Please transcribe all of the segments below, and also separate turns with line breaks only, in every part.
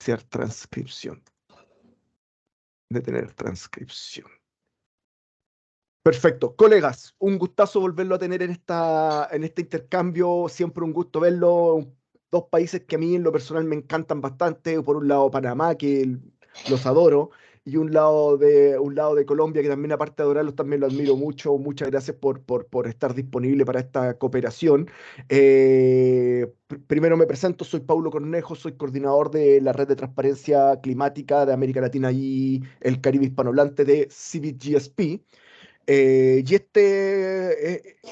Iniciar transcripción. Detener transcripción. Perfecto. Colegas, un gustazo volverlo a tener en este intercambio. Siempre un gusto verlo. Dos países que a mí en lo personal me encantan bastante. Por un lado Panamá, que los adoro, y un lado de Colombia, que también aparte de adorarlos, también lo admiro mucho. Muchas gracias por estar disponible para esta cooperación. Primero me presento, soy Paulo Cornejo, soy coordinador de la Red de Transparencia Climática de América Latina y el Caribe Hispanohablante de CIVIC-GSP.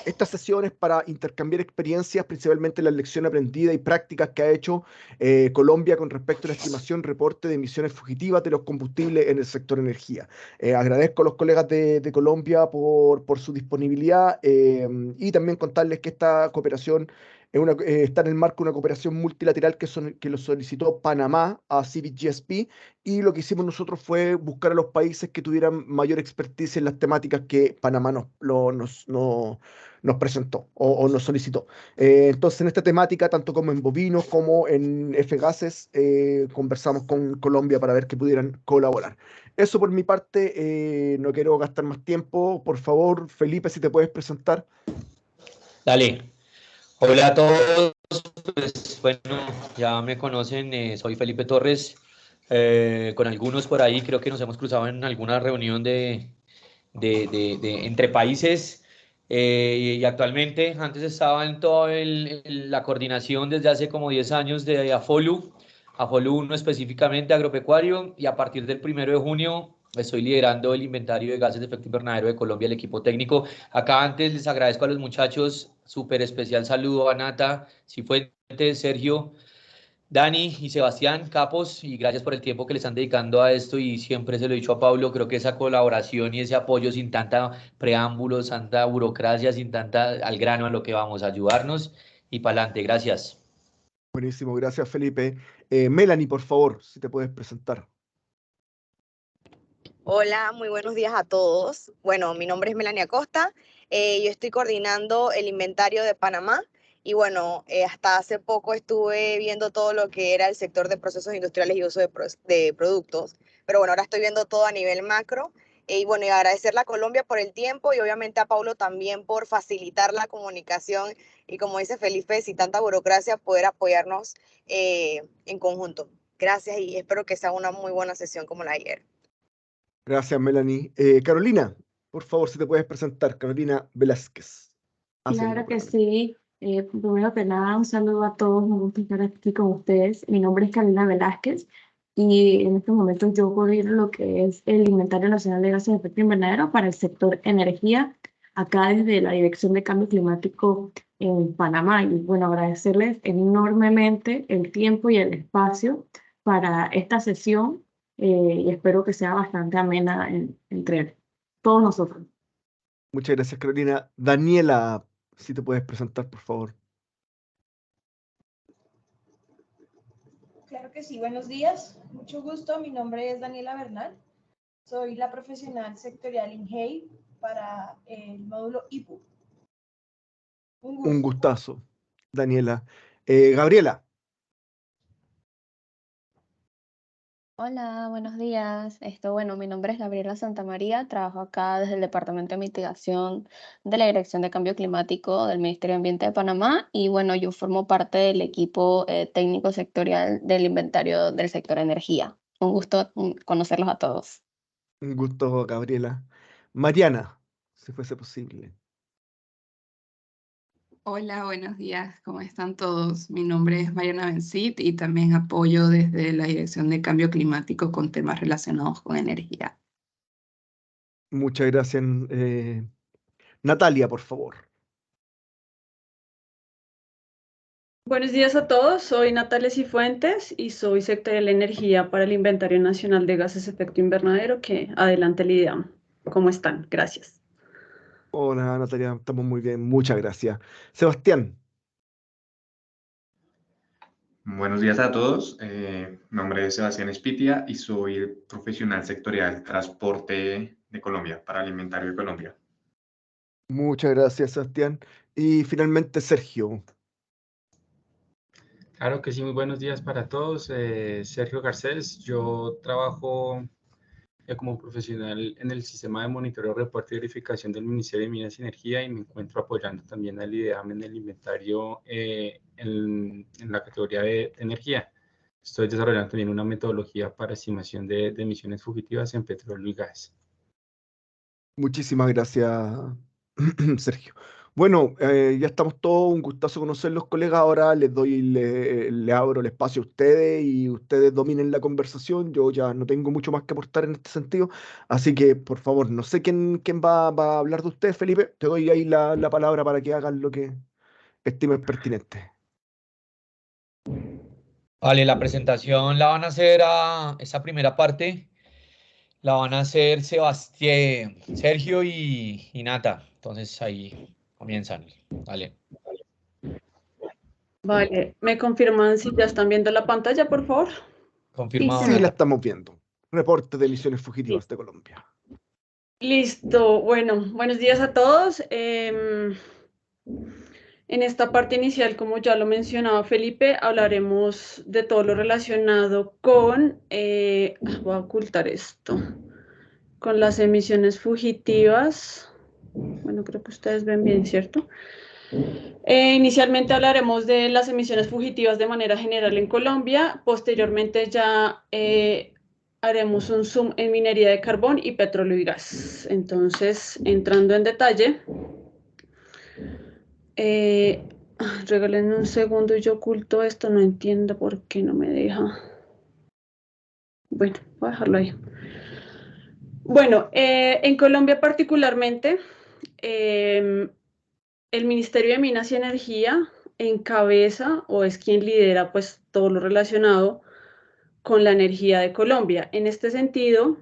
Esta sesión es para intercambiar experiencias, principalmente las lecciones aprendidas y prácticas que ha hecho Colombia con respecto a la estimación, reporte de emisiones fugitivas de los combustibles en el sector energía. Agradezco a los colegas de Colombia por su disponibilidad y también contarles que esta cooperación está en el marco de una cooperación multilateral que lo solicitó Panamá a CIVIC-GSP, y lo que hicimos nosotros fue buscar a los países que tuvieran mayor expertise en las temáticas que Panamá nos presentó o nos solicitó. Entonces, en esta temática, tanto como en bovinos como en F-gases, conversamos con Colombia para ver que pudieran colaborar. Eso por mi parte, no quiero gastar más tiempo. Por favor, Felipe, si te puedes presentar.
Dale. Hola a todos. Pues bueno, ya me conocen, soy Felipe Torres. Con algunos por ahí creo que nos hemos cruzado en alguna reunión de entre países. Y actualmente, antes estaba en toda la coordinación desde hace como 10 años de AFOLU 1 específicamente agropecuario, y a partir del 1 de junio estoy liderando el inventario de gases de efecto invernadero de Colombia, el equipo técnico. Acá antes les agradezco a los muchachos, súper especial saludo a Nata, Cifuentes, Sergio, Dani y Sebastián Capos, y gracias por el tiempo que le están dedicando a esto, y siempre se lo he dicho a Pablo, creo que esa colaboración y ese apoyo sin tanta preámbulo, tanta burocracia, sin tanta al grano a lo que vamos a ayudarnos y para adelante, gracias.
Buenísimo, gracias Felipe. Melanie, por favor, si te puedes presentar.
Hola, muy buenos días a todos. Bueno, mi nombre es Melanie Acosta. Yo estoy coordinando el inventario de Panamá y bueno, hasta hace poco estuve viendo todo lo que era el sector de procesos industriales y uso de productos, pero bueno, ahora estoy viendo todo a nivel macro. Y bueno, y agradecerle a Colombia por el tiempo y obviamente a Paulo también por facilitar la comunicación y, como dice Felipe, sin tanta burocracia, poder apoyarnos en conjunto. Gracias y espero que sea una muy buena sesión como la de ayer.
Gracias, Melanie. Carolina, por favor, si te puedes presentar. Carolina Velázquez.
Claro que sí. Primero que nada, un saludo a todos. Me gusta estar aquí con ustedes. Mi nombre es Carolina Velázquez y en estos momentos yo coordino lo que es el Inventario Nacional de Gases de Efecto Invernadero para el sector energía, acá desde la Dirección de Cambio Climático en Panamá. Y bueno, agradecerles enormemente el tiempo y el espacio para esta sesión, y espero que sea bastante amena entre todos nosotros.
Muchas gracias, Carolina. Daniela, si te puedes presentar, por favor.
Claro que sí, buenos días, mucho gusto. Mi nombre es Daniela Bernal, soy la profesional sectorial INGEI para el módulo IPU.
Un gustazo, Daniela. Gabriela.
Hola, buenos días. Bueno, mi nombre es Gabriela Santamaría, trabajo acá desde el Departamento de Mitigación de la Dirección de Cambio Climático del Ministerio de Ambiente de Panamá, y bueno, yo formo parte del equipo técnico sectorial del inventario del sector energía. Un gusto conocerlos a todos.
Un gusto, Gabriela. Mariana, si fuese posible.
Hola, buenos días, ¿cómo están todos? Mi nombre es Mariana Bencit y también apoyo desde la Dirección de Cambio Climático con temas relacionados con energía.
Muchas gracias. Natalia, por favor.
Buenos días a todos, soy Natalia Cifuentes y soy sectorial de energía para el Inventario Nacional de Gases de Efecto Invernadero, que adelante le damos. ¿Cómo están? Gracias.
Hola, Natalia, estamos muy bien, muchas gracias. Sebastián.
Buenos días a todos, mi nombre es Sebastián Espitia y soy el profesional sectorial transporte de Colombia, para el inventario de Colombia.
Muchas gracias, Sebastián. Y finalmente, Sergio.
Claro que sí, muy buenos días para todos. Sergio Garcés, yo trabajo como profesional en el sistema de monitoreo, reporte y verificación del Ministerio de Minas y Energía, y me encuentro apoyando también al IDEAM en el inventario en la categoría de energía. Estoy desarrollando también una metodología para estimación de emisiones fugitivas en petróleo y gas.
Muchísimas gracias, Sergio. Bueno, ya estamos todos, un gustazo conocerlos, colegas. Ahora les doy, le abro el espacio a ustedes y ustedes dominen la conversación. Yo ya no tengo mucho más que aportar en este sentido, así que por favor, no sé quién va a hablar de ustedes, Felipe. Te doy ahí la palabra para que hagan lo que estimes pertinente.
Vale, la presentación la van a hacer a esa primera parte, la van a hacer Sebastián, Sergio y Nata. Entonces ahí comienzan. Dale.
Vale, ¿me confirman si ya están viendo la pantalla, por favor?
Confirmado,
Sí, la
Nata.
estamos viendo. Reporte de emisiones
Sí.
fugitivas de Colombia.
Listo, bueno, buenos días a todos. En esta parte inicial, como ya lo mencionaba Felipe, hablaremos de todo lo relacionado con, voy a ocultar esto, con las emisiones fugitivas. Bueno, creo que ustedes ven bien, ¿cierto? Inicialmente hablaremos de las emisiones fugitivas de manera general en Colombia. Posteriormente ya haremos un zoom en minería de carbón y petróleo y gas. Entonces, entrando en detalle, regálenme un segundo, yo oculto esto, no entiendo por qué no me deja. Bueno, voy a dejarlo ahí. Bueno, en Colombia particularmente, el Ministerio de Minas y Energía encabeza o es quien lidera pues todo lo relacionado con la energía de Colombia. En este sentido,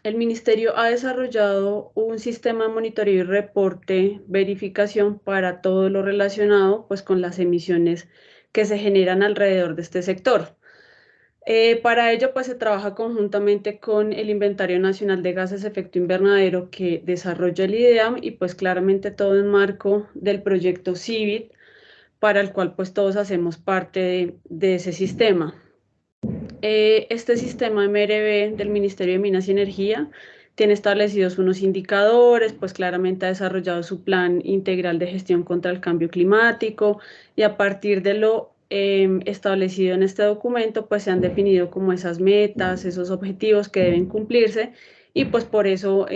el Ministerio ha desarrollado un sistema de monitoreo y reporte, verificación para todo lo relacionado pues con las emisiones que se generan alrededor de este sector. Para ello, pues se trabaja conjuntamente con el Inventario Nacional de Gases de Efecto Invernadero que desarrolla el IDEAM y pues claramente todo en marco del proyecto CIVIT, para el cual pues todos hacemos parte de ese sistema. Este sistema MRV del Ministerio de Minas y Energía tiene establecidos unos indicadores, pues claramente ha desarrollado su plan integral de gestión contra el cambio climático y a partir de lo establecido en este documento, pues se han definido como esas metas, esos objetivos que deben cumplirse y pues por eso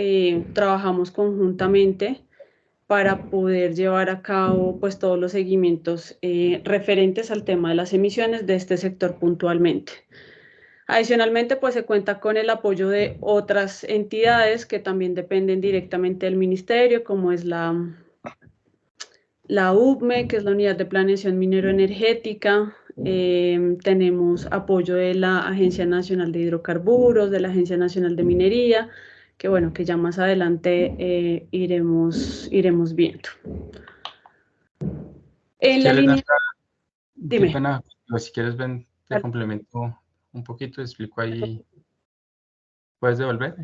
trabajamos conjuntamente para poder llevar a cabo pues todos los seguimientos referentes al tema de las emisiones de este sector puntualmente. Adicionalmente, pues se cuenta con el apoyo de otras entidades que también dependen directamente del ministerio, como es la UPME, que es la Unidad de Planeación Minero-Energética. Tenemos apoyo de la Agencia Nacional de Hidrocarburos, de la Agencia Nacional de Minería, que bueno, que ya más adelante iremos viendo. En la línea...
Qué pena, si quieres ven, te complemento un poquito, explico ahí. ¿Puedes devolver?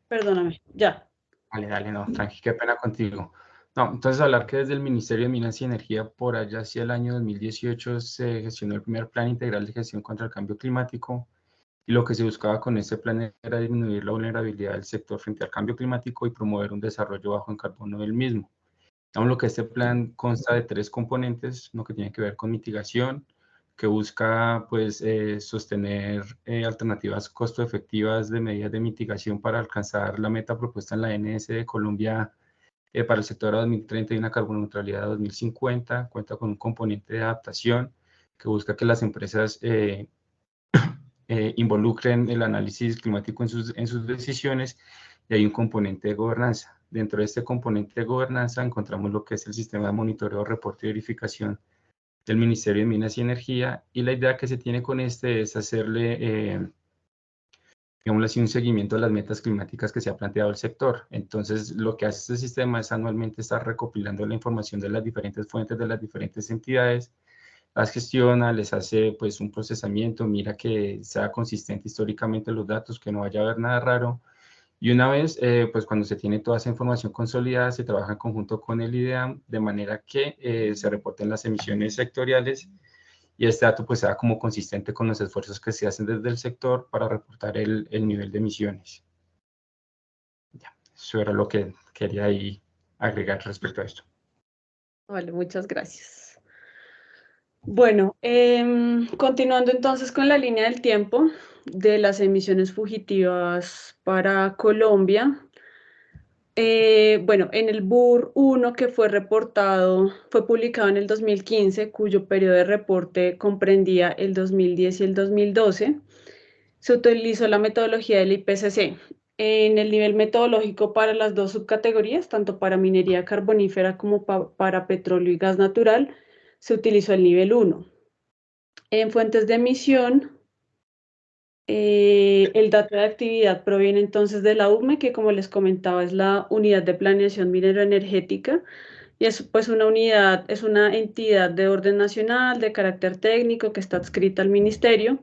Perdóname, ya.
Dale, no, tranqui, qué pena contigo. No, entonces hablar que desde el Ministerio de Minas y Energía por allá hacia el año 2018 se gestionó el primer Plan Integral de Gestión contra el Cambio Climático y lo que se buscaba con este plan era disminuir la vulnerabilidad del sector frente al cambio climático y promover un desarrollo bajo en carbono del mismo. Digamos lo que este plan consta de 3 componentes, lo que tiene que ver con mitigación, que busca pues sostener alternativas costo efectivas de medidas de mitigación para alcanzar la meta propuesta en la NS de Colombia para el sector a 2030 y una carbono neutralidad a 2050. Cuenta con un componente de adaptación que busca que las empresas involucren el análisis climático en sus decisiones, y hay un componente de gobernanza. Dentro de este componente de gobernanza encontramos lo que es el sistema de monitoreo, reporte y verificación del Ministerio de Minas y Energía, y la idea que se tiene con este es hacerle, digámoslo así, un seguimiento de las metas climáticas que se ha planteado el sector. Entonces, lo que hace este sistema es anualmente estar recopilando la información de las diferentes fuentes, de las diferentes entidades, las gestiona, les hace pues un procesamiento, mira que sea consistente históricamente los datos, que no vaya a haber nada raro. Y una vez, pues cuando se tiene toda esa información consolidada, se trabaja en conjunto con el IDEAM de manera que se reporten las emisiones sectoriales y este dato pues sea como consistente con los esfuerzos que se hacen desde el sector para reportar el nivel de emisiones. Ya, eso era lo que quería ahí agregar respecto a esto.
Vale, muchas gracias. Bueno, continuando entonces con la línea del tiempo de las emisiones fugitivas para Colombia. Bueno, en el BUR 1 que fue publicado en el 2015, cuyo periodo de reporte comprendía el 2010 y el 2012, se utilizó la metodología del IPCC. En el nivel metodológico para las dos subcategorías, tanto para minería carbonífera como para petróleo y gas natural, se utilizó el nivel 1. En fuentes de emisión, el dato de actividad proviene entonces de la UCME, que como les comentaba es la Unidad de Planeación Minero-Energética, y es pues es una entidad de orden nacional, de carácter técnico, que está adscrita al ministerio,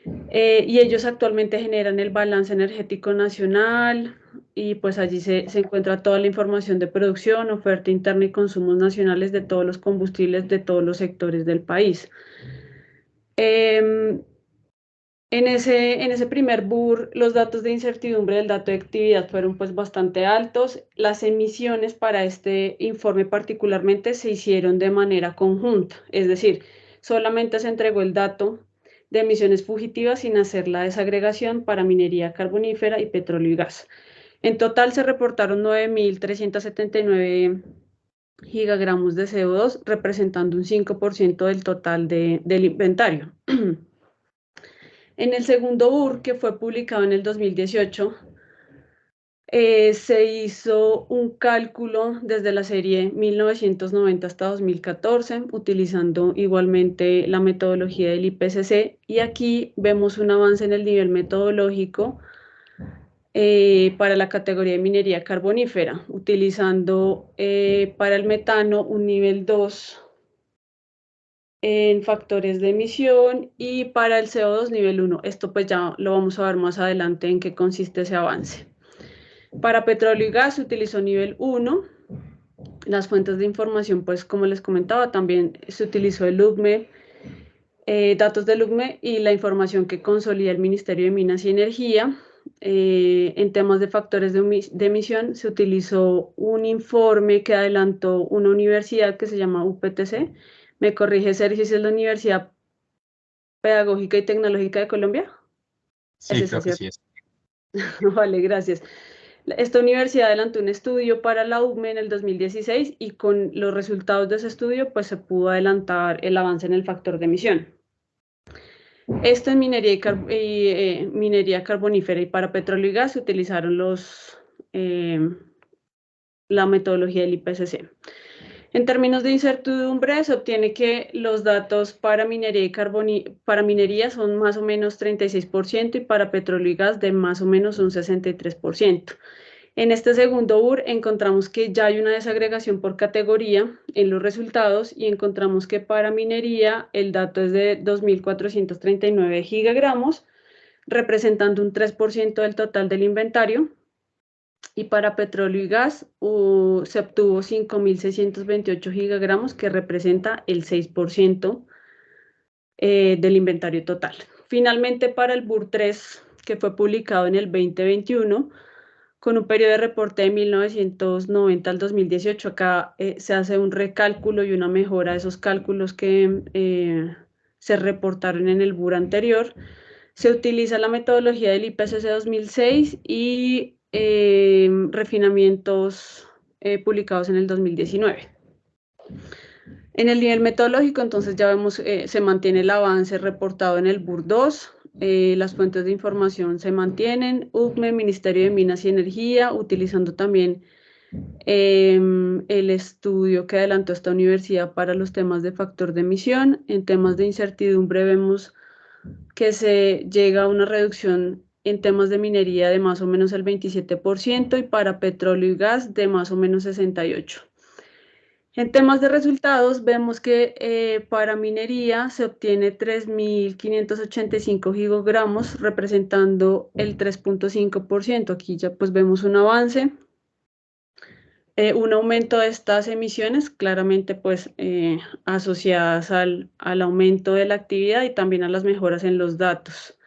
y ellos actualmente generan el balance energético nacional, y pues allí se encuentra toda la información de producción, oferta interna y consumos nacionales de todos los combustibles de todos los sectores del país. En ese primer BUR, los datos de incertidumbre del dato de actividad fueron pues bastante altos. Las emisiones para este informe particularmente se hicieron de manera conjunta, es decir, solamente se entregó el dato de emisiones fugitivas sin hacer la desagregación para minería carbonífera y petróleo y gas. En total se reportaron 9.379 gigagramos de CO2, representando un 5% del total del inventario. En el segundo BUR, que fue publicado en el 2018, se hizo un cálculo desde la serie 1990 hasta 2014, utilizando igualmente la metodología del IPCC, y aquí vemos un avance en el nivel metodológico para la categoría de minería carbonífera, utilizando para el metano un nivel 2 en factores de emisión y para el CO2 nivel 1. Esto pues ya lo vamos a ver más adelante en qué consiste ese avance. Para petróleo y gas se utilizó nivel 1. Las fuentes de información, pues como les comentaba, también se utilizó el UCME, datos del UCME y la información que consolida el Ministerio de Minas y Energía. En temas de factores de emisión se utilizó un informe que adelantó una universidad que se llama UPTC. ¿Me corrige, Sergio, si es la Universidad Pedagógica y Tecnológica de Colombia?
Sí, creo que sí es.
Vale, gracias. Esta universidad adelantó un estudio para la UCME en el 2016 y con los resultados de ese estudio pues se pudo adelantar el avance en el factor de emisión. Esto en minería carbonífera y para petróleo y gas se utilizaron la metodología del IPCC. En términos de incertidumbre, se obtiene que los datos para minería son más o menos 36% y para petróleo y gas de más o menos un 63%. En este segundo BUR encontramos que ya hay una desagregación por categoría en los resultados y encontramos que para minería el dato es de 2.439 gigagramos, representando un 3% del total del inventario. Y para petróleo y gas se obtuvo 5.628 gigagramos, que representa el 6% del inventario total. Finalmente, para el BUR 3, que fue publicado en el 2021, con un periodo de reporte de 1990 al 2018, acá se hace un recálculo y una mejora de esos cálculos que se reportaron en el BUR anterior. Se utiliza la metodología del IPCC 2006 y refinamientos publicados en el 2019. En el nivel metodológico, entonces ya vemos, se mantiene el avance reportado en el BUR 2, las fuentes de información se mantienen, UCME, Ministerio de Minas y Energía, utilizando también el estudio que adelantó esta universidad para los temas de factor de emisión. En temas de incertidumbre vemos que se llega a una reducción en temas de minería de más o menos el 27% y para petróleo y gas de más o menos 68%. En temas de resultados vemos que para minería se obtiene 3.585 gigogramos, representando el 3.5%. Aquí ya pues vemos un avance. un aumento de estas emisiones, claramente pues asociadas al aumento de la actividad y también a las mejoras en los datos.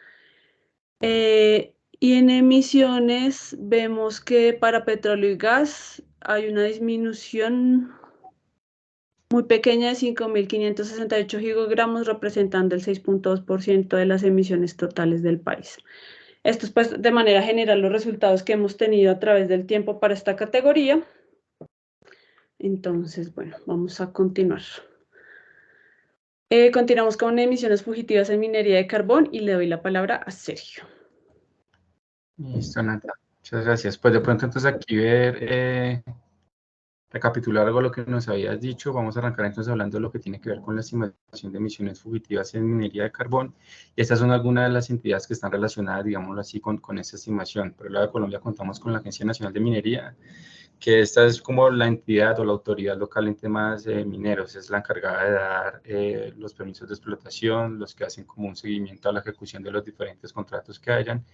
Y en emisiones vemos que para petróleo y gas hay una disminución muy pequeña de 5.568 gigogramos, representando el 6.2% de las emisiones totales del país. Estos, pues, de manera general, los resultados que hemos tenido a través del tiempo para esta categoría. Entonces, bueno, vamos a continuar. Continuamos con emisiones fugitivas en minería de carbón y le doy la palabra a Sergio.
Listo, Nata. Muchas gracias. Pues de pronto entonces aquí recapitular algo de lo que nos habías dicho. Vamos a arrancar entonces hablando de lo que tiene que ver con la estimación de emisiones fugitivas en minería de carbón. Y estas son algunas de las entidades que están relacionadas, digámoslo así, con esta estimación. Por el lado de Colombia contamos con la Agencia Nacional de Minería, que esta es como la entidad o la autoridad local en temas mineros, es la encargada de dar los permisos de explotación, los que hacen como un seguimiento a la ejecución de los diferentes contratos que hayan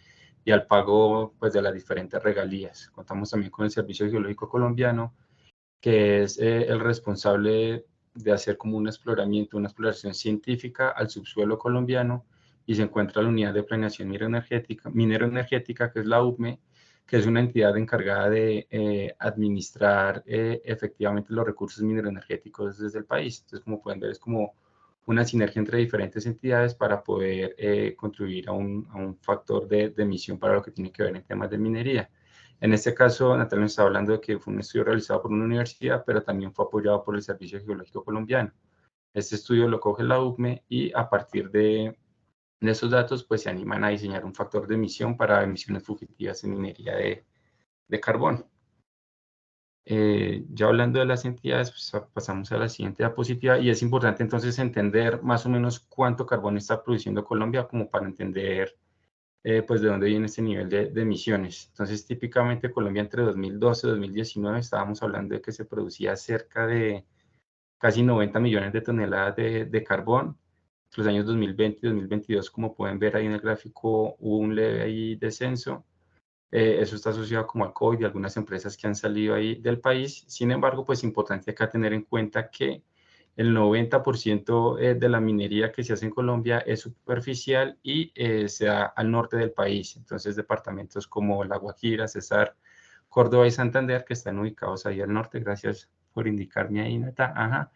y al pago pues de las diferentes regalías. Contamos también con el Servicio Geológico Colombiano, que es el responsable de hacer como un exploramiento, una exploración científica al subsuelo colombiano, y se encuentra la Unidad de Planeación Minero-Energética, que es la UPME, que es una entidad encargada de administrar efectivamente los recursos mineroenergéticos desde el país. Entonces, como pueden ver, es como una sinergia entre diferentes entidades para poder contribuir a un factor de emisión para lo que tiene que ver en temas de minería. En este caso, Natalia nos está hablando de que fue un estudio realizado por una universidad, pero también fue apoyado por el Servicio Geológico Colombiano. Este estudio lo coge la UCME y a partir de esos datos, pues se animan a diseñar un factor de emisión para emisiones fugitivas en minería de carbón. Ya hablando de las entidades, pues pasamos a la siguiente diapositiva, y es importante entonces entender más o menos cuánto carbón está produciendo Colombia, como para entender pues de dónde viene este nivel de emisiones. Entonces, típicamente Colombia entre 2012 y 2019 estábamos hablando de que se producía cerca de casi 90 millones de toneladas de carbón. Los años 2020 y 2022, como pueden ver ahí en el gráfico, hubo un leve ahí descenso. Eso está asociado como al COVID y algunas empresas que han salido ahí del país. Sin embargo, pues importante acá tener en cuenta que el 90% de la minería que se hace en Colombia es superficial y se da al norte del país. Entonces, departamentos como La Guajira, Cesar, Córdoba y Santander, que están ubicados ahí al norte, gracias por indicarme ahí, Nata, ajá,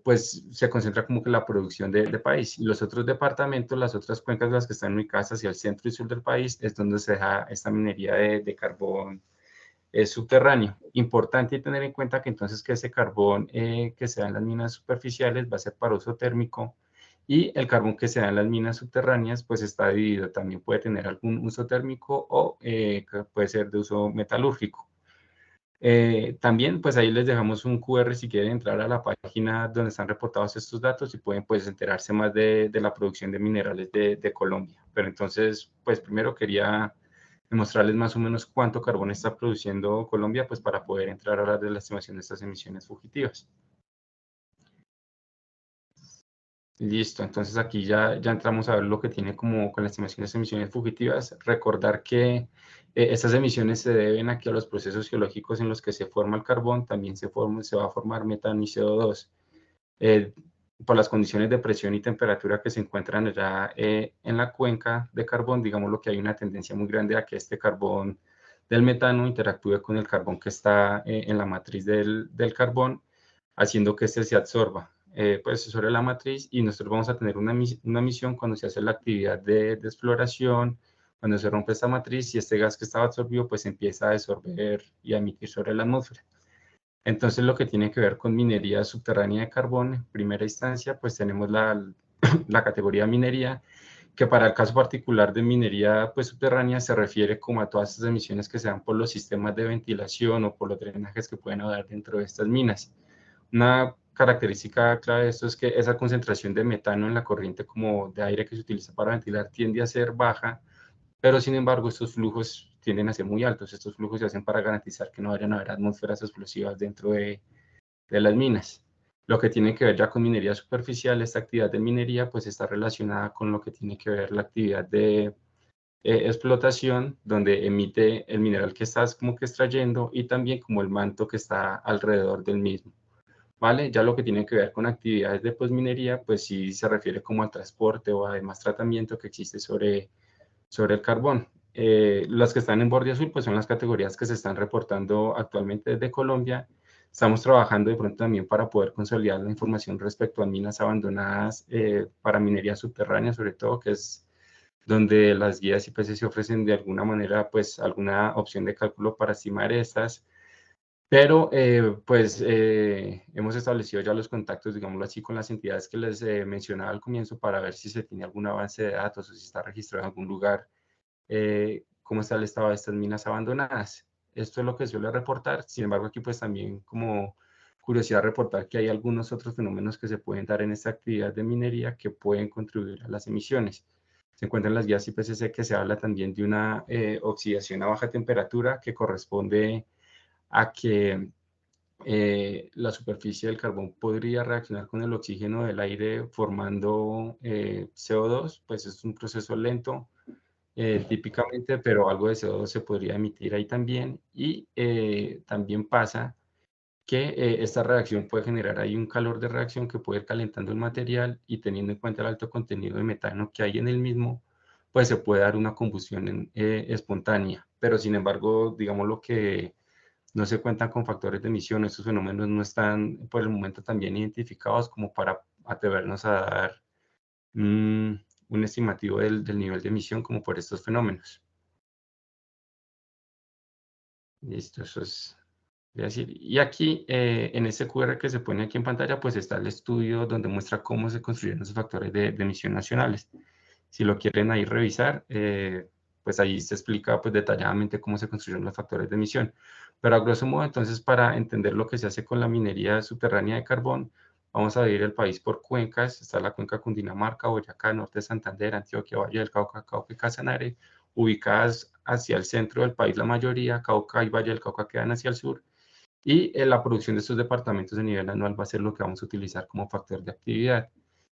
pues se concentra como que la producción de país. Y los otros departamentos, las otras cuencas, las que están ubicadas hacia el centro y sur del país, es donde se da esta minería de carbón subterráneo. Importante tener en cuenta que entonces que ese carbón que se da en las minas superficiales va a ser para uso térmico, y el carbón que se da en las minas subterráneas pues está dividido, también puede tener algún uso térmico o puede ser de uso metalúrgico. También pues ahí les dejamos un QR si quieren entrar a la página donde están reportados estos datos y pueden pues enterarse más de la producción de minerales de Colombia. Pero entonces pues primero quería mostrarles más o menos cuánto carbón está produciendo Colombia, pues para poder entrar a hablar de la estimación de estas emisiones fugitivas. Listo, entonces aquí ya entramos a ver lo que tiene como con la estimación de las emisiones fugitivas. Recordar que estas emisiones se deben aquí a los procesos geológicos en los que se forma el carbón, también se va a formar metano y CO2. Por las condiciones de presión y temperatura que se encuentran allá en la cuenca de carbón, digamos que hay una tendencia muy grande a que este carbón del metano interactúe con el carbón que está en la matriz del carbón, haciendo que este se absorba pues sobre la matriz, y nosotros vamos a tener una emisión cuando se hace la actividad de exploración, cuando se rompe esta matriz y este gas que estaba absorbido pues empieza a desorber y a emitir sobre la atmósfera. Entonces, lo que tiene que ver con minería subterránea de carbón, en primera instancia, pues tenemos la categoría minería, que para el caso particular de minería pues, subterránea se refiere como a todas estas emisiones que se dan por los sistemas de ventilación o por los drenajes que pueden haber dentro de estas minas. Una característica clave de esto es que esa concentración de metano en la corriente como de aire que se utiliza para ventilar tiende a ser baja, pero sin embargo estos flujos tienden a ser muy altos. Estos flujos se hacen para garantizar que no vayan a haber atmósferas explosivas dentro de las minas. Lo que tiene que ver ya con minería superficial, esta actividad de minería pues está relacionada con lo que tiene que ver la actividad de explotación, donde emite el mineral que estás como que extrayendo y también como el manto que está alrededor del mismo. ¿Vale? Ya lo que tiene que ver con actividades de posminería, pues sí se refiere como al transporte o además tratamiento que existe sobre el carbón. Las que están en borde azul, pues son las categorías que se están reportando actualmente desde Colombia. Estamos trabajando de pronto también para poder consolidar la información respecto a minas abandonadas para minería subterránea, sobre todo, que es donde las guías IPCC ofrecen de alguna manera, pues, alguna opción de cálculo para estimar estas. Pero, hemos establecido ya los contactos, digámoslo así, con las entidades que les mencionaba al comienzo para ver si se tiene algún avance de datos o si está registrado en algún lugar cómo está el estado de estas minas abandonadas. Esto es lo que suele reportar. Sin embargo, aquí pues también como curiosidad reportar que hay algunos otros fenómenos que se pueden dar en esta actividad de minería que pueden contribuir a las emisiones. Se encuentran las guías IPCC que se habla también de una oxidación a baja temperatura que corresponde a que la superficie del carbón podría reaccionar con el oxígeno del aire formando CO2, pues es un proceso lento típicamente, pero algo de CO2 se podría emitir ahí también y también pasa que esta reacción puede generar ahí un calor de reacción que puede ir calentando el material y teniendo en cuenta el alto contenido de metano que hay en el mismo, pues se puede dar una combustión espontánea, pero sin embargo, digamos lo que no se cuentan con factores de emisión, estos fenómenos no están por el momento tan bien identificados como para atrevernos a dar un estimativo del nivel de emisión como por estos fenómenos. Listo, eso es decir. Y aquí, en este QR que se pone aquí en pantalla, pues está el estudio donde muestra cómo se construyeron esos factores de emisión nacionales. Si lo quieren ahí revisar, pues ahí se explica pues detalladamente cómo se construyeron los factores de emisión. Pero a grosso modo, entonces, para entender lo que se hace con la minería subterránea de carbón, vamos a dividir el país por cuencas. Está la cuenca Cundinamarca, Boyacá, Norte de Santander, Antioquia, Valle del Cauca, Cauca y Casanare, ubicadas hacia el centro del país la mayoría. Cauca y Valle del Cauca quedan hacia el sur. Y la producción de estos departamentos a nivel anual va a ser lo que vamos a utilizar como factor de actividad.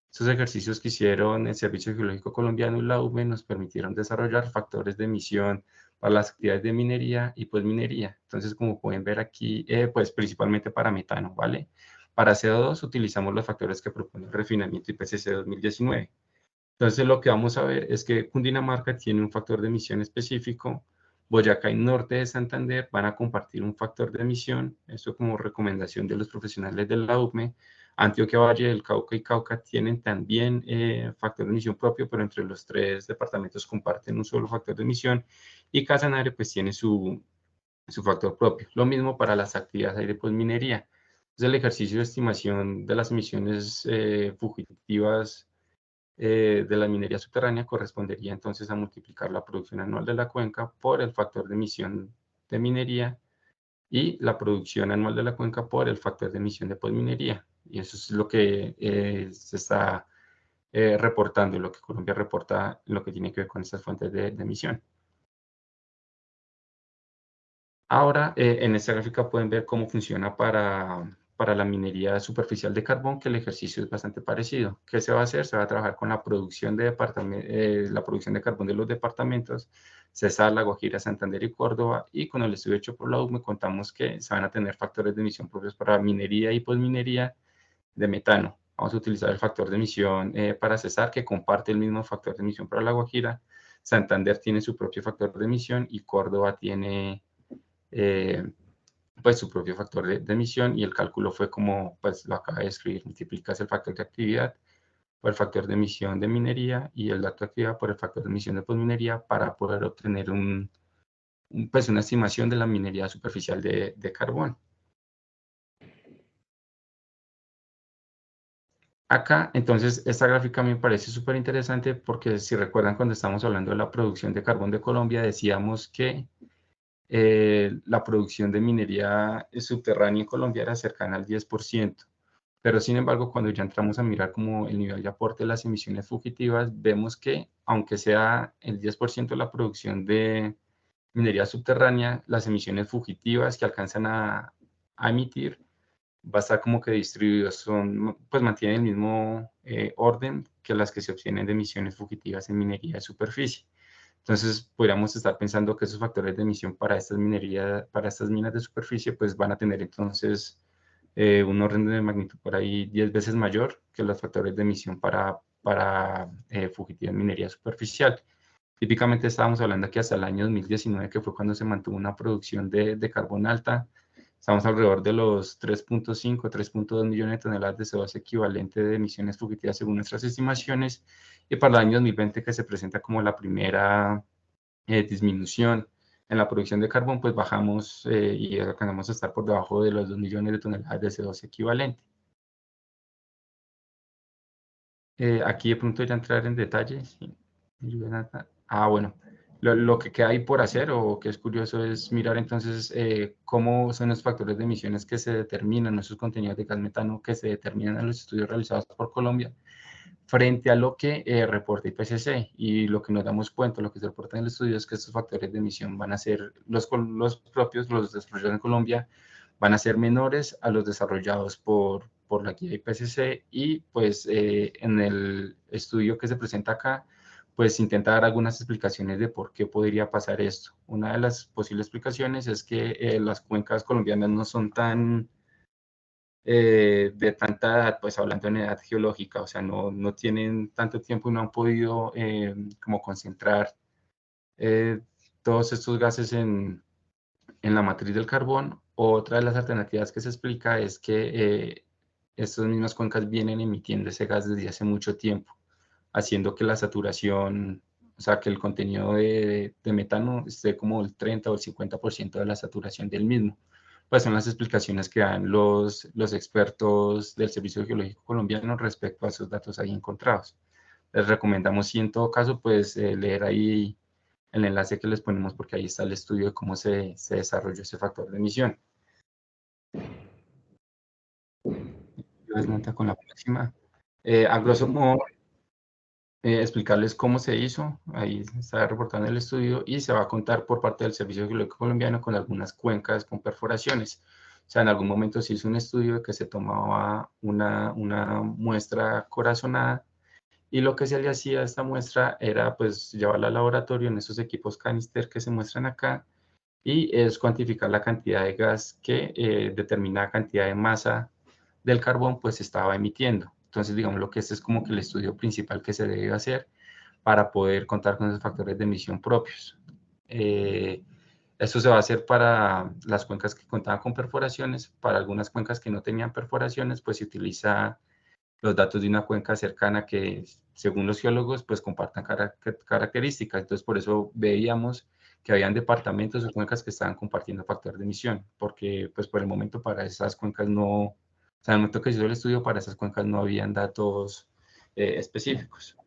Estos ejercicios que hicieron el Servicio Geológico Colombiano y la UME nos permitieron desarrollar factores de emisión para las actividades de minería y pues minería. Entonces, como pueden ver aquí, pues principalmente para metano, ¿vale? Para CO2 utilizamos los factores que propone el refinamiento IPCC 2019. Entonces, lo que vamos a ver es que Cundinamarca tiene un factor de emisión específico. Boyacá y Norte de Santander van a compartir un factor de emisión, esto como recomendación de los profesionales de la UME. Antioquia, Valle del Cauca y Cauca tienen también factor de emisión propio, pero entre los tres departamentos comparten un solo factor de emisión. Y Casanare pues tiene su factor propio. Lo mismo para las actividades de minería. Entonces, el ejercicio de estimación de las emisiones fugitivas de la minería subterránea correspondería entonces a multiplicar la producción anual de la cuenca por el factor de emisión de minería y la producción anual de la cuenca por el factor de emisión de posminería. Y eso es lo que se está reportando, lo que Colombia reporta, lo que tiene que ver con estas fuentes de emisión. Ahora, en esta gráfica pueden ver cómo funciona para la minería superficial de carbón, que el ejercicio es bastante parecido. ¿Qué se va a hacer? Se va a trabajar con la producción de carbón de los departamentos, Cesar, La Guajira, Santander y Córdoba, y con el estudio hecho por la UME contamos que se van a tener factores de emisión propios para minería y posminería de metano. Vamos a utilizar el factor de emisión para Cesar, que comparte el mismo factor de emisión para La Guajira. Santander tiene su propio factor de emisión y Córdoba tiene pues su propio factor de emisión, y el cálculo fue como pues lo acaba de escribir: multiplicas el factor de actividad por el factor de emisión de minería y el dato de actividad por el factor de emisión de posminería para poder obtener pues una estimación de la minería superficial de carbón. Acá, entonces, esta gráfica me parece súper interesante porque si recuerdan cuando estamos hablando de la producción de carbón de Colombia, decíamos que la producción de minería subterránea en Colombia era cercana al 10%, pero sin embargo, cuando ya entramos a mirar como el nivel de aporte de las emisiones fugitivas, vemos que aunque sea el 10% de la producción de minería subterránea, las emisiones fugitivas que alcanzan a emitir va a estar como que distribuidos, pues mantienen el mismo orden que las que se obtienen de emisiones fugitivas en minería de superficie. Entonces, podríamos estar pensando que esos factores de emisión para estas minas de superficie, pues van a tener entonces un orden de magnitud por ahí 10 veces mayor que los factores de emisión para fugitiva en minería superficial. Típicamente estábamos hablando que hasta el año 2019, que fue cuando se mantuvo una producción de carbón alta, estamos alrededor de los 3.5, 3.2 millones de toneladas de CO2 equivalente de emisiones fugitivas según nuestras estimaciones, y para el año 2020, que se presenta como la primera disminución en la producción de carbón, pues bajamos y alcanzamos a estar por debajo de los 2 millones de toneladas de CO2 equivalente. Aquí de pronto ya entrar en detalle. Sí. Bueno, lo que queda ahí por hacer o que es curioso es mirar entonces cómo son los factores de emisiones que se determinan, esos contenidos de gas metano que se determinan en los estudios realizados por Colombia, frente a lo que reporta IPCC. Y lo que nos damos cuenta, lo que se reporta en el estudio, es que estos factores de emisión van a ser los desarrollados en Colombia, van a ser menores a los desarrollados por la guía IPCC, y pues en el estudio que se presenta acá, pues intenta dar algunas explicaciones de por qué podría pasar esto. Una de las posibles explicaciones es que las cuencas colombianas no son tan de tanta edad, pues hablando en edad geológica, o sea, no tienen tanto tiempo y no han podido como concentrar todos estos gases en la matriz del carbón. Otra de las alternativas que se explica es que estas mismas cuencas vienen emitiendo ese gas desde hace mucho tiempo, haciendo que la saturación, o sea, que el contenido de metano esté como el 30 o el 50% de la saturación del mismo. Pues son las explicaciones que dan los expertos del Servicio Geológico Colombiano respecto a esos datos ahí encontrados. Les recomendamos, sí, en todo caso, pues leer ahí el enlace que les ponemos, porque ahí está el estudio de cómo se desarrolló ese factor de emisión. Con la próxima. A grosso modo, explicarles cómo se hizo, ahí está reportando el estudio, y se va a contar por parte del Servicio Geológico Colombiano con algunas cuencas con perforaciones. O sea, en algún momento se hizo un estudio de que se tomaba una muestra corazonada, y lo que se le hacía a esta muestra era pues llevarla al laboratorio en esos equipos canister que se muestran acá, y es cuantificar la cantidad de gas que determinada cantidad de masa del carbón pues estaba emitiendo. Entonces, digamos, lo que este es como que el estudio principal que se debe hacer para poder contar con esos factores de emisión propios. Esto se va a hacer para las cuencas que contaban con perforaciones. Para algunas cuencas que no tenían perforaciones, pues se utiliza los datos de una cuenca cercana que, según los geólogos, pues compartan características. Entonces, por eso veíamos que habían departamentos o cuencas que estaban compartiendo factor de emisión, porque pues por el momento para esas cuencas no, o sea, en el momento que se hizo el estudio, para esas cuencas no habían datos específicos.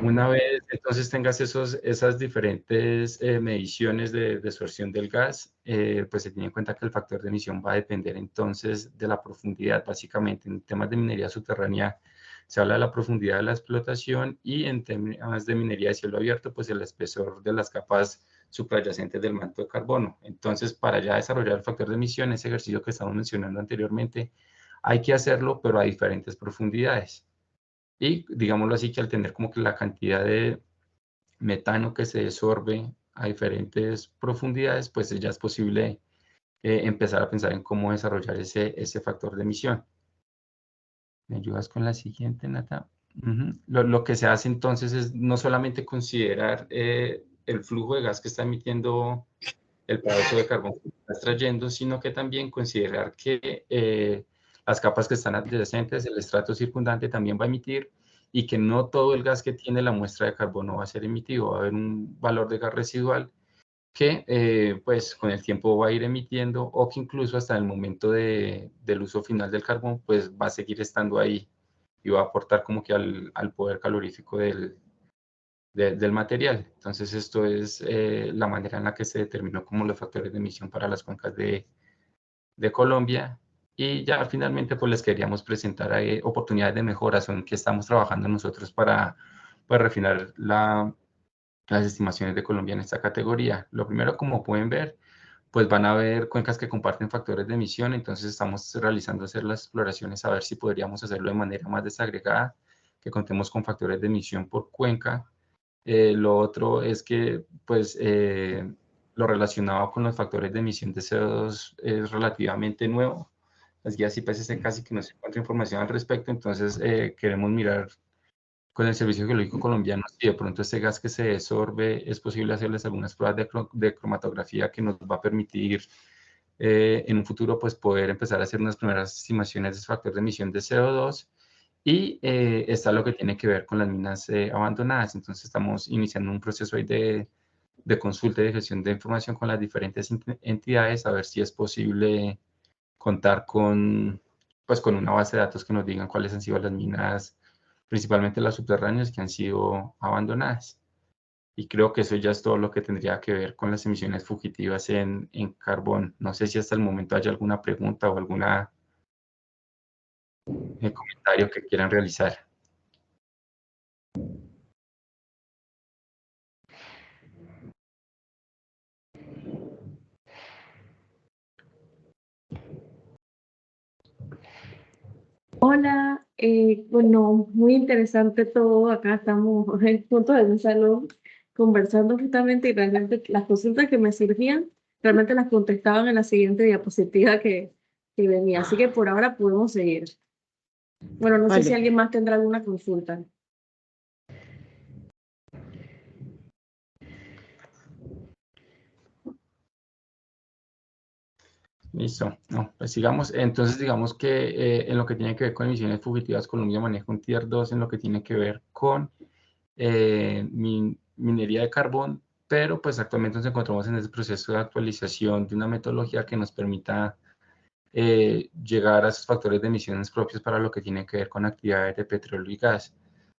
Una vez entonces tengas esas diferentes mediciones de absorción del gas, pues se tiene en cuenta que el factor de emisión va a depender entonces de la profundidad. Básicamente en temas de minería subterránea se habla de la profundidad de la explotación, y en temas de minería de cielo abierto, pues el espesor de las capas suprayacentes del manto de carbono. Entonces, para ya desarrollar el factor de emisión, ese ejercicio que estamos mencionando anteriormente, hay que hacerlo, pero a diferentes profundidades. Y digámoslo así, que al tener como que la cantidad de metano que se desorbe a diferentes profundidades, pues ya es posible empezar a pensar en cómo desarrollar ese factor de emisión. ¿Me ayudas con la siguiente, Nata? Lo que se hace entonces es no solamente considerar el flujo de gas que está emitiendo el pedazo de carbón que está extrayendo, sino que también considerar que las capas que están adyacentes, el estrato circundante también va a emitir, y que no todo el gas que tiene la muestra de carbono va a ser emitido, va a haber un valor de gas residual que pues con el tiempo va a ir emitiendo, o que incluso hasta el momento del uso final del carbón pues va a seguir estando ahí y va a aportar como que al poder calorífico del material. Entonces esto es la manera en la que se determinó como los factores de emisión para las cuencas de Colombia. Y ya finalmente pues les queríamos presentar oportunidades de mejora en que estamos trabajando nosotros para refinar las estimaciones de Colombia en esta categoría. Lo primero, como pueden ver, pues van a haber cuencas que comparten factores de emisión, entonces estamos realizando las exploraciones a ver si podríamos hacerlo de manera más desagregada, que contemos con factores de emisión por cuenca, Lo otro es que, pues, lo relacionado con los factores de emisión de CO2 es relativamente nuevo. Las guías IPCC casi que no se encuentra información al respecto, entonces queremos mirar con el Servicio Geológico Colombiano si de pronto este gas que se desorbe es posible hacerles algunas pruebas de cromatografía que nos va a permitir en un futuro pues poder empezar a hacer unas primeras estimaciones de factor de emisión de CO2. Y está lo que tiene que ver con las minas abandonadas. Entonces estamos iniciando un proceso ahí de consulta y de gestión de información con las diferentes entidades a ver si es posible contar con, pues, con una base de datos que nos digan cuáles han sido las minas, principalmente las subterráneas, que han sido abandonadas. Y creo que eso ya es todo lo que tendría que ver con las emisiones fugitivas en carbón. No sé si hasta el momento haya alguna pregunta o alguna comentario que quieran realizar.
Hola, bueno, muy interesante todo. Acá estamos juntos en un salón conversando justamente y realmente las consultas que me surgían, realmente las contestaban en la siguiente diapositiva que venía. Así que por ahora podemos seguir. Bueno, no sé si
Vale.
alguien más tendrá alguna consulta.
Listo, no, pues sigamos. Entonces, digamos que en lo que tiene que ver con emisiones fugitivas, Colombia maneja un Tier 2 en lo que tiene que ver con minería de carbón, pero pues actualmente nos encontramos en ese proceso de actualización de una metodología que nos permita llegar a esos factores de emisiones propios para lo que tiene que ver con actividades de petróleo y gas.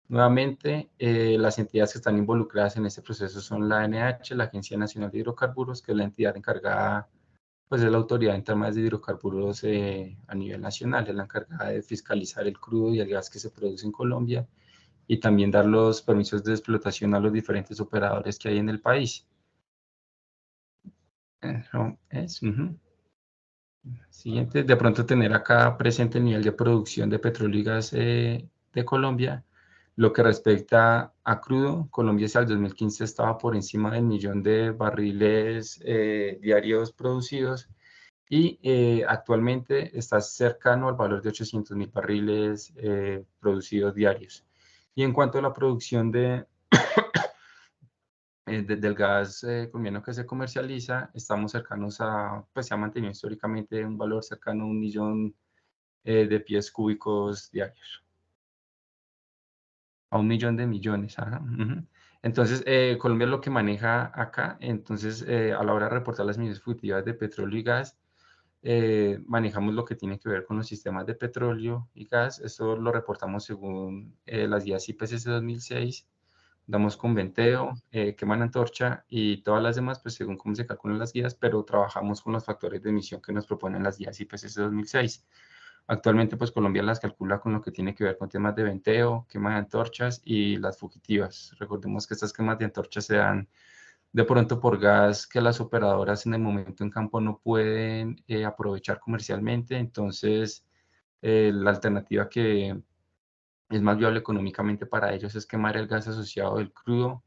Nuevamente, las entidades que están involucradas en este proceso son la ANH, la Agencia Nacional de Hidrocarburos, que es la entidad encargada, pues es la autoridad en temas de hidrocarburos a nivel nacional, es la encargada de fiscalizar el crudo y el gas que se produce en Colombia y también dar los permisos de explotación a los diferentes operadores que hay en el país. Eso es. Siguiente, de pronto tener acá presente el nivel de producción de petróleo y gas de Colombia. Lo que respecta a crudo, Colombia hacia el 2015 estaba por encima del 1.000.000 de barriles diarios producidos y actualmente está cercano al valor de 800.000 barriles producidos diarios. Y en cuanto a la producción del gas colombiano que se comercializa, estamos cercanos a, pues se ha mantenido históricamente un valor cercano a 1.000.000 de pies cúbicos diarios. A 1.000.000 de millones. Ajá, Entonces, Colombia es lo que maneja acá. Entonces, a la hora de reportar las emisiones fugitivas de petróleo y gas, manejamos lo que tiene que ver con los sistemas de petróleo y gas. Esto lo reportamos según las guías IPCC 2006. Damos con venteo, queman antorcha y todas las demás, pues según cómo se calculan las guías, pero trabajamos con los factores de emisión que nos proponen las guías IPCC 2006. Actualmente, pues Colombia las calcula con lo que tiene que ver con temas de venteo, quema de antorchas y las fugitivas. Recordemos que estas quemas de antorchas se dan de pronto por gas que las operadoras en el momento en campo no pueden aprovechar comercialmente. Entonces, la alternativa que es más viable económicamente para ellos es quemar el gas asociado del crudo.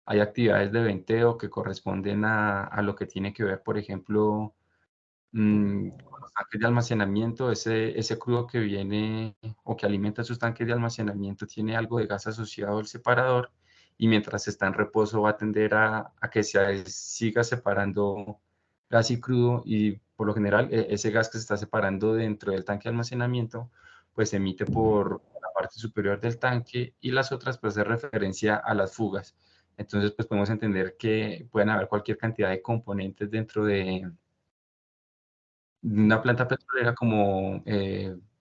Hay actividades de venteo que corresponden a lo que tiene que ver, por ejemplo, con los tanques de almacenamiento. Ese crudo que viene o que alimenta sus tanques de almacenamiento tiene algo de gas asociado al separador y mientras está en reposo va a tender a que se siga separando gas y crudo y por lo general ese gas que se está separando dentro del tanque de almacenamiento pues se emite por la parte superior del tanque y las otras pues hace referencia a las fugas. Entonces pues podemos entender que pueden haber cualquier cantidad de componentes dentro de una planta petrolera como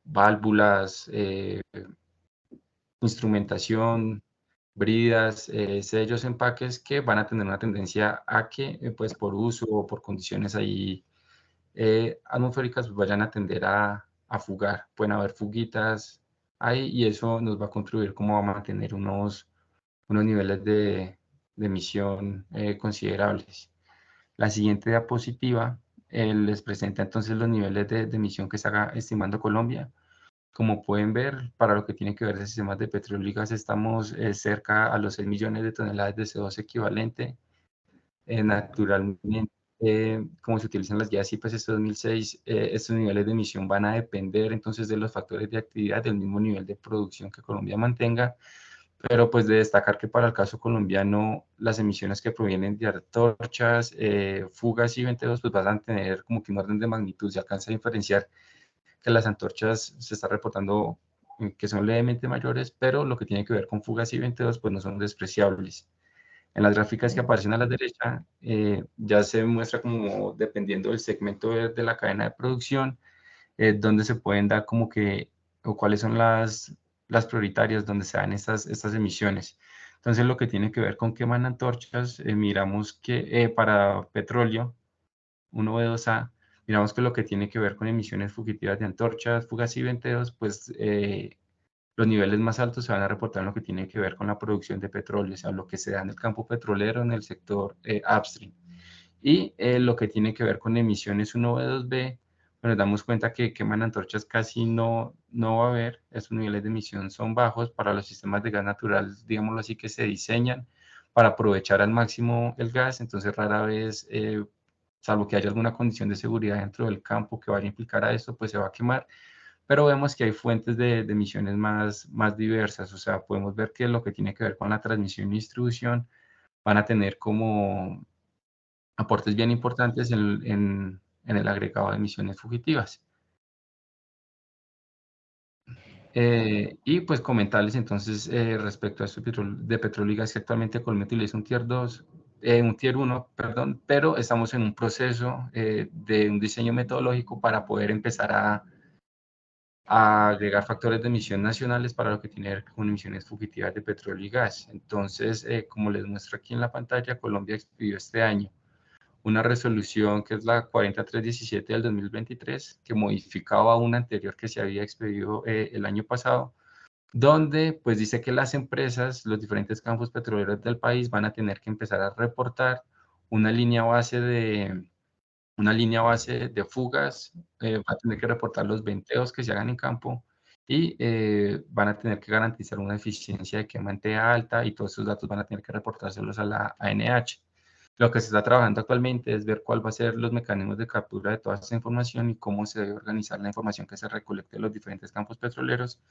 válvulas, instrumentación, bridas, sellos, empaques que van a tener una tendencia a que, pues por uso o por condiciones ahí atmosféricas, pues vayan a tender a fugar. Pueden haber fuguitas ahí y eso nos va a contribuir como a mantener unos niveles de emisión considerables. La siguiente diapositiva les presenta entonces los niveles de emisión que está estimando Colombia. Como pueden ver, para lo que tiene que ver de sistemas de petróleo y gas, estamos cerca a los 6 millones de toneladas de CO2 equivalente. Naturalmente, como se utilizan las guías IPCC 2006, estos niveles de emisión van a depender entonces de los factores de actividad, del mismo nivel de producción que Colombia mantenga, pero pues de destacar que para el caso colombiano, las emisiones que provienen de antorchas, fugas y venteos, pues van a tener como que un orden de magnitud. Se alcanza a diferenciar que las antorchas se está reportando que son levemente mayores, pero lo que tiene que ver con fugas y venteos, pues no son despreciables. En las gráficas que aparecen a la derecha, ya se muestra como dependiendo del segmento de la cadena de producción, donde se pueden dar como que, o cuáles son las prioritarias donde se dan estas emisiones. Entonces, lo que tiene que ver con queman antorchas, miramos que para petróleo, 1B2A, miramos que lo que tiene que ver con emisiones fugitivas de antorchas, fugas y venteos, pues los niveles más altos se van a reportar en lo que tiene que ver con la producción de petróleo, o sea, lo que se da en el campo petrolero, en el sector upstream. Y lo que tiene que ver con emisiones 1B2B, pues nos damos cuenta que queman antorchas casi no va a haber, estos niveles de emisión son bajos para los sistemas de gas natural, digámoslo así, que se diseñan para aprovechar al máximo el gas, entonces rara vez, salvo que haya alguna condición de seguridad dentro del campo que vaya a implicar a esto, pues se va a quemar, pero vemos que hay fuentes de emisiones más diversas, o sea, podemos ver que lo que tiene que ver con la transmisión y distribución van a tener como aportes bien importantes en el agregado de emisiones fugitivas. Y pues comentarles entonces respecto a esto de petróleo y gas, que actualmente Colombia utiliza un Tier 2, un Tier 1, perdón, pero estamos en un proceso de un diseño metodológico para poder empezar a agregar factores de emisión nacionales para lo que tiene que ver con emisiones fugitivas de petróleo y gas. Entonces, como les muestro aquí en la pantalla, Colombia expidió este año una resolución que es la 40317 del 2023, que modificaba una anterior que se había expedido el año pasado, donde pues dice que las empresas, los diferentes campos petroleros del país van a tener que empezar a reportar una línea base de fugas, va a tener que reportar los venteos que se hagan en campo y van a tener que garantizar una eficiencia de quemante alta y todos esos datos van a tener que reportárselos a la ANH. Lo que se está trabajando actualmente es ver cuál va a ser los mecanismos de captura de toda esa información y cómo se debe organizar la información que se recolecte en los diferentes campos petroleros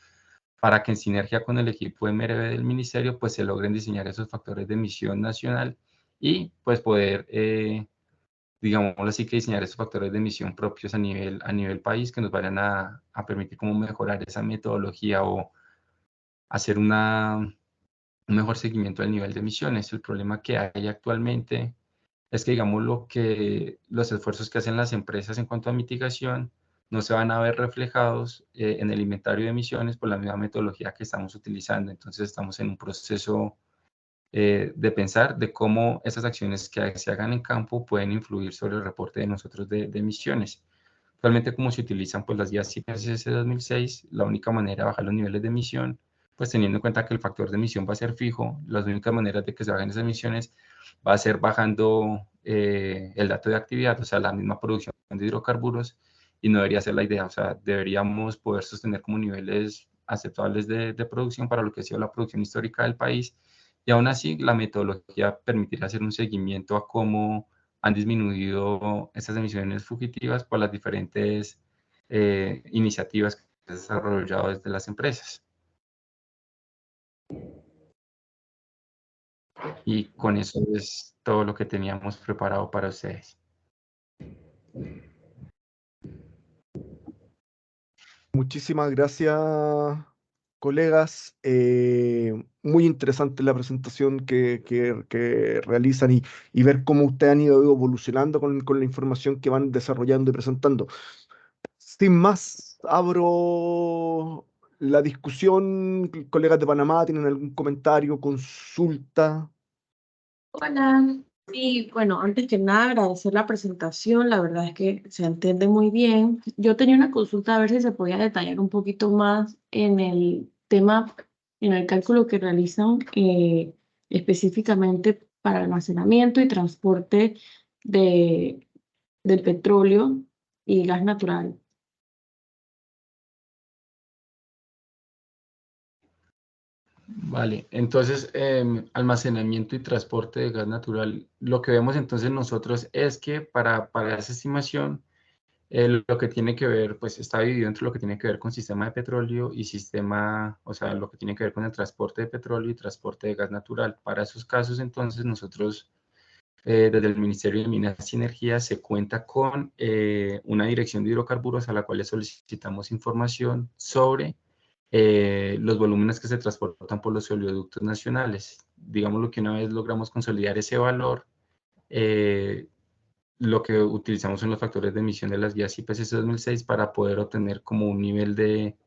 para que en sinergia con el equipo MRV del ministerio pues se logren diseñar esos factores de emisión nacional y pues poder digámoslo así, que diseñar esos factores de emisión propios a nivel país que nos vayan a permitir como mejorar esa metodología o hacer un mejor seguimiento del nivel de emisiones. El problema que hay actualmente es que, digamos, los esfuerzos que hacen las empresas en cuanto a mitigación no se van a ver reflejados en el inventario de emisiones por la misma metodología que estamos utilizando. Entonces, estamos en un proceso de pensar de cómo esas acciones que se hagan en campo pueden influir sobre el reporte de nosotros de emisiones. Actualmente, como se utilizan pues las guías IPCC 2006, la única manera de bajar los niveles de emisión, pues teniendo en cuenta que el factor de emisión va a ser fijo, las únicas maneras de que se bajen esas emisiones va a ser bajando el dato de actividad, o sea, la misma producción de hidrocarburos, y no debería ser la idea, o sea, deberíamos poder sostener como niveles aceptables de producción para lo que ha sido la producción histórica del país, y aún así la metodología permitirá hacer un seguimiento a cómo han disminuido estas emisiones fugitivas por las diferentes iniciativas que se han desarrollado desde las empresas. Y con eso es todo lo que teníamos preparado para ustedes.
Muchísimas gracias, colegas. Muy interesante la presentación que realizan y ver cómo ustedes han ido evolucionando con la información que van desarrollando y presentando. Sin más, abro la discusión. Colegas de Panamá, ¿tienen algún comentario, consulta?
Hola. Y bueno, antes que nada agradecer la presentación, la verdad es que se entiende muy bien. Yo tenía una consulta a ver si se podía detallar un poquito más en el tema, en el cálculo que realizan específicamente para almacenamiento y transporte del petróleo y gas natural.
Vale, entonces almacenamiento y transporte de gas natural. Lo que vemos entonces nosotros es que para esa estimación lo que tiene que ver, pues está dividido entre lo que tiene que ver con sistema de petróleo y sistema, o sea, lo que tiene que ver con el transporte de petróleo y transporte de gas natural. Para esos casos entonces nosotros desde el Ministerio de Minas y Energía se cuenta con una dirección de hidrocarburos a la cual le solicitamos información sobre los volúmenes que se transportan por los oleoductos nacionales. Digamos que una vez logramos consolidar ese valor, lo que utilizamos son los factores de emisión de las guías IPCC 2006 para poder obtener como un nivel de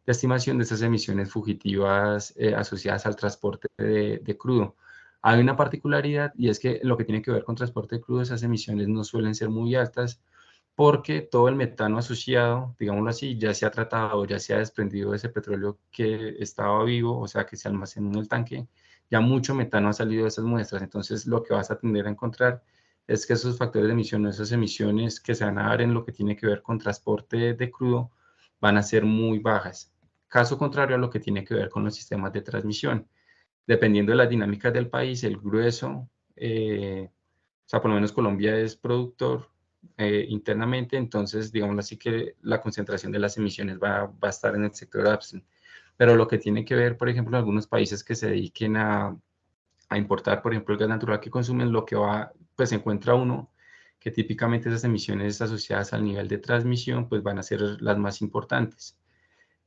estimación de esas emisiones fugitivas asociadas al transporte de crudo. Hay una particularidad y es que lo que tiene que ver con transporte de crudo, esas emisiones no suelen ser muy altas porque todo el metano asociado, digámoslo así, ya se ha tratado, ya se ha desprendido de ese petróleo que estaba vivo, o sea, que se almacenó en el tanque, ya mucho metano ha salido de esas muestras. Entonces, lo que vas a tender a encontrar es que esos factores de emisión, esas emisiones que se van a dar en lo que tiene que ver con transporte de crudo, van a ser muy bajas. Caso contrario a lo que tiene que ver con los sistemas de transmisión. Dependiendo de las dinámicas del país, el grueso, o sea, por lo menos Colombia es productor internamente, entonces digamos así que la concentración de las emisiones va a estar en el sector upstream. Pero lo que tiene que ver, por ejemplo, en algunos países que se dediquen a importar, por ejemplo, el gas natural que consumen, lo que va, pues se encuentra uno que típicamente esas emisiones asociadas al nivel de transmisión, pues van a ser las más importantes.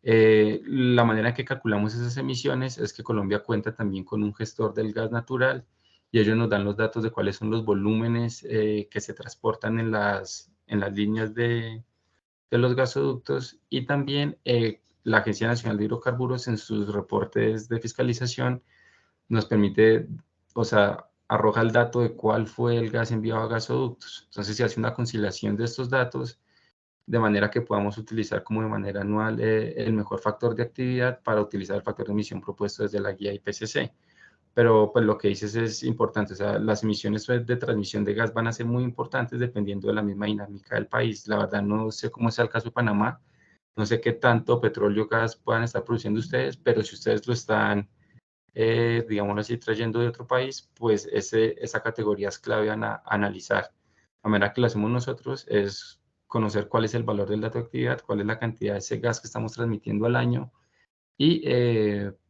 La manera en que calculamos esas emisiones es que Colombia cuenta también con un gestor del gas natural y ellos nos dan los datos de cuáles son los volúmenes que se transportan en las líneas de los gasoductos y también la Agencia Nacional de Hidrocarburos en sus reportes de fiscalización nos permite, o sea, arroja el dato de cuál fue el gas enviado a gasoductos. Entonces se hace una conciliación de estos datos de manera que podamos utilizar como de manera anual el mejor factor de actividad para utilizar el factor de emisión propuesto desde la guía IPCC. Pero pues lo que dices es importante, o sea, las emisiones de transmisión de gas van a ser muy importantes dependiendo de la misma dinámica del país. La verdad no sé cómo sea el caso de Panamá, no sé qué tanto petróleo o gas puedan estar produciendo ustedes, pero si ustedes lo están, digámoslo así, trayendo de otro país, pues esa categoría es clave a analizar. La manera que lo hacemos nosotros es conocer cuál es el valor del dato de actividad, cuál es la cantidad de ese gas que estamos transmitiendo al año y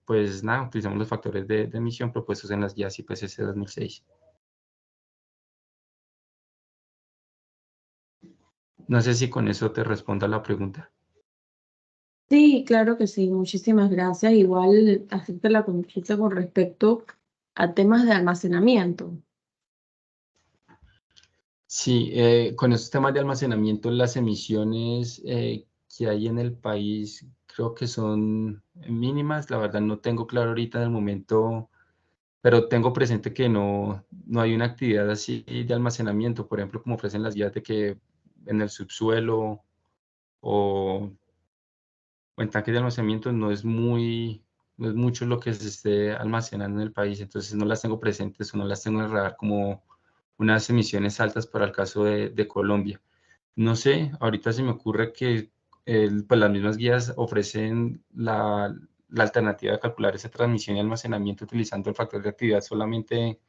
pues nada, utilizamos los factores de emisión propuestos en las guías IPCC 2006. No sé si con eso te responda la pregunta.
Sí, claro que sí, muchísimas gracias. Igual hacerte la consulta con respecto a temas de almacenamiento.
Sí, con estos temas de almacenamiento, las emisiones que hay en el país creo que son mínimas. La verdad no tengo claro ahorita en el momento, pero tengo presente que no hay una actividad así de almacenamiento, por ejemplo, como ofrecen las guías de que en el subsuelo o en tanques de almacenamiento no es mucho lo que se esté almacenando en el país, entonces no las tengo presentes o no las tengo en el radar como unas emisiones altas para el caso de Colombia. No sé, ahorita se me ocurre que pues las mismas guías ofrecen la alternativa de calcular esa transmisión y almacenamiento utilizando el factor de actividad solamente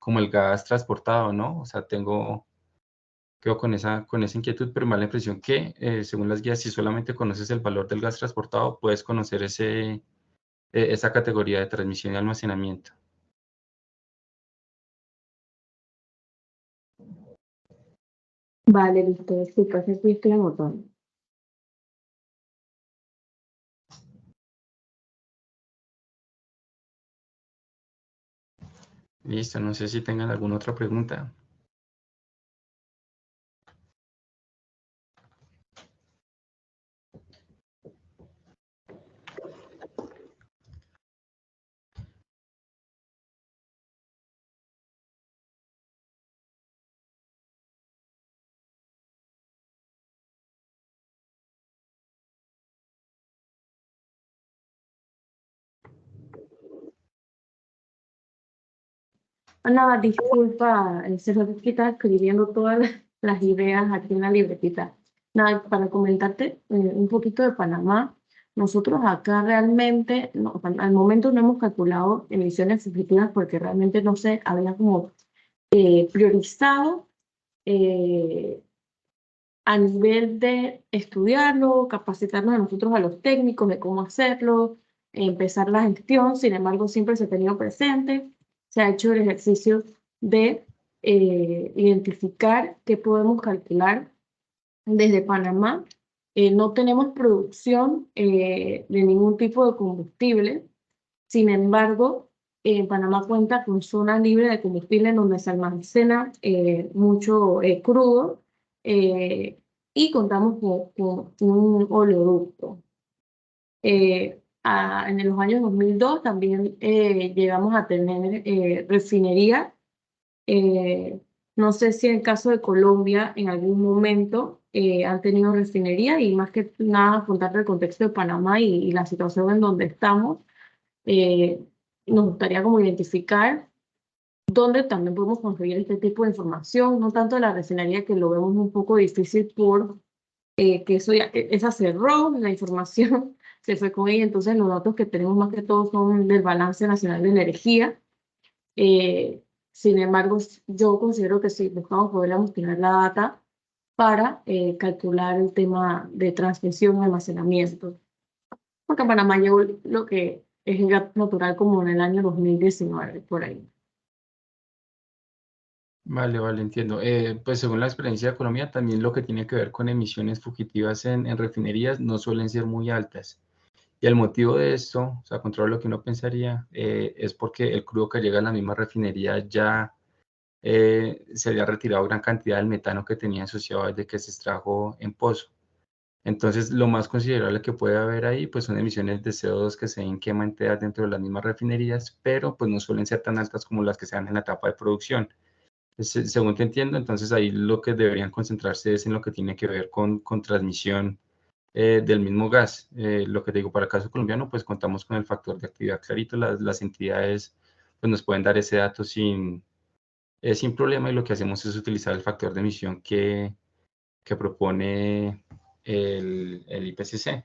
como el gas transportado, ¿no? O sea, quedo con esa inquietud, pero me da la impresión que, según las guías, si solamente conoces el valor del gas transportado, puedes conocer esa categoría de transmisión y almacenamiento.
Vale, listo, disculpa, sí estoy anotando.
Listo, no sé si tengan alguna otra pregunta.
Nada, disculpa, se lo que estaba escribiendo todas las ideas aquí en la libretita. Nada, para comentarte un poquito de Panamá. Nosotros acá realmente, no, al momento no hemos calculado emisiones fugitivas porque realmente no se había como priorizado a nivel de estudiarlo, capacitarnos a nosotros, a los técnicos, de cómo hacerlo, empezar la gestión. Sin embargo, siempre se ha tenido presente, se ha hecho el ejercicio de identificar qué podemos calcular desde Panamá. No tenemos producción de ningún tipo de combustible. Sin embargo, Panamá cuenta con zona libre de combustible en donde se almacena mucho crudo, eh, y contamos con un oleoducto. En los años 2002 también llegamos a tener refinería. Eh, no sé si en el caso de Colombia en algún momento han tenido refinería, y más que nada contarte el contexto de Panamá y la situación en donde estamos. Nos gustaría como identificar dónde también podemos conseguir este tipo de información, no tanto de la refinería, que lo vemos un poco difícil por que eso ya, esa cerró, la información se fue con ella. Entonces los datos que tenemos más que todo son del Balance Nacional de Energía. Sin embargo, yo considero que sí, buscamos podríamos tener la data para calcular el tema de transmisión y almacenamiento. Porque Panamá llegó lo que es el gas natural como en el año 2019, por ahí.
Vale, vale, entiendo. Pues según la experiencia de Colombia, también lo que tiene que ver con emisiones fugitivas en refinerías no suelen ser muy altas. Y el motivo de esto, o sea, contrario a lo que uno pensaría, es porque el crudo que llega a la misma refinería ya se había retirado gran cantidad del metano que tenía asociado desde que se extrajo en pozo. Entonces, lo más considerable que puede haber ahí, pues son emisiones de CO2 que se ven quemanteas dentro de las mismas refinerías, pero pues no suelen ser tan altas como las que se dan en la etapa de producción. Según te entiendo, entonces ahí lo que deberían concentrarse es en lo que tiene que ver con transmisión del mismo gas. Lo que te digo, para el caso colombiano, pues contamos con el factor de actividad clarito, las entidades pues nos pueden dar ese dato sin problema, y lo que hacemos es utilizar el factor de emisión que propone el IPCC.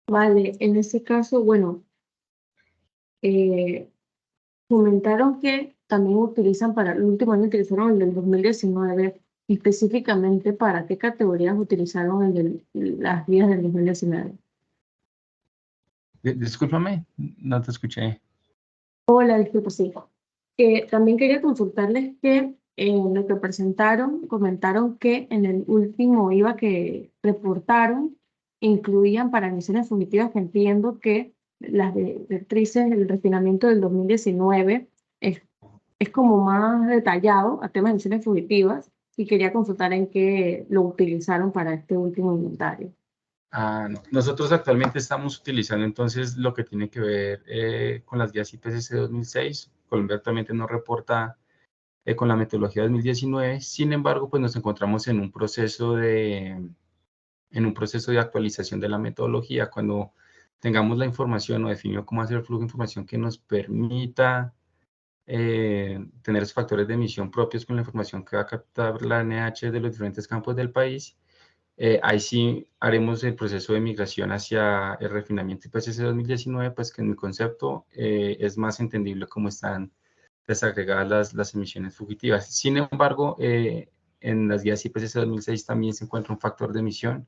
Vale, en ese caso, bueno, comentaron que también utilizan para el último año, utilizaron el del 2019, específicamente para qué categorías utilizaron las vías del 2019.
Discúlpame, no te escuché.
Hola, disculpa, sí. También quería consultarles que en lo que presentaron, comentaron que en el último IVA que reportaron, incluían para emisiones fugitivas, que entiendo que las directrices del refinamiento del 2019 es como más detallado a temas de emisiones fugitivas, y quería consultar en qué lo utilizaron para este último inventario.
No. Nosotros actualmente estamos utilizando entonces lo que tiene que ver con las guías IPCC 2006. Colombia actualmente no reporta con la metodología 2019. Sin embargo, pues nos encontramos en un proceso de actualización de la metodología. Cuando tengamos la información o definido cómo hacer el flujo de información que nos permita tener esos factores de emisión propios con la información que va a captar la NH de los diferentes campos del país, ahí sí haremos el proceso de migración hacia el refinamiento IPCC 2019, pues que en mi concepto es más entendible cómo están desagregadas las emisiones fugitivas. Sin embargo, en las guías IPCC 2006 también se encuentra un factor de emisión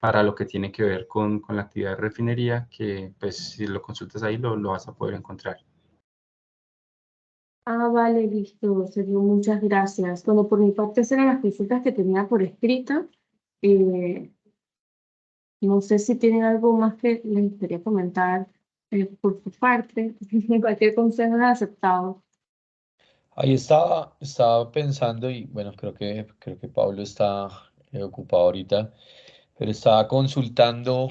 para lo que tiene que ver con la actividad de refinería, que pues si lo consultas ahí lo vas a poder encontrar.
Vale, listo, Sergio, muchas gracias. Bueno, por mi parte, esas eran las consultas que tenía por escrita. No sé si tienen algo más que les gustaría comentar por su parte. Cualquier consejo es aceptado.
Ahí estaba pensando y bueno, creo que Pablo está ocupado ahorita, pero estaba consultando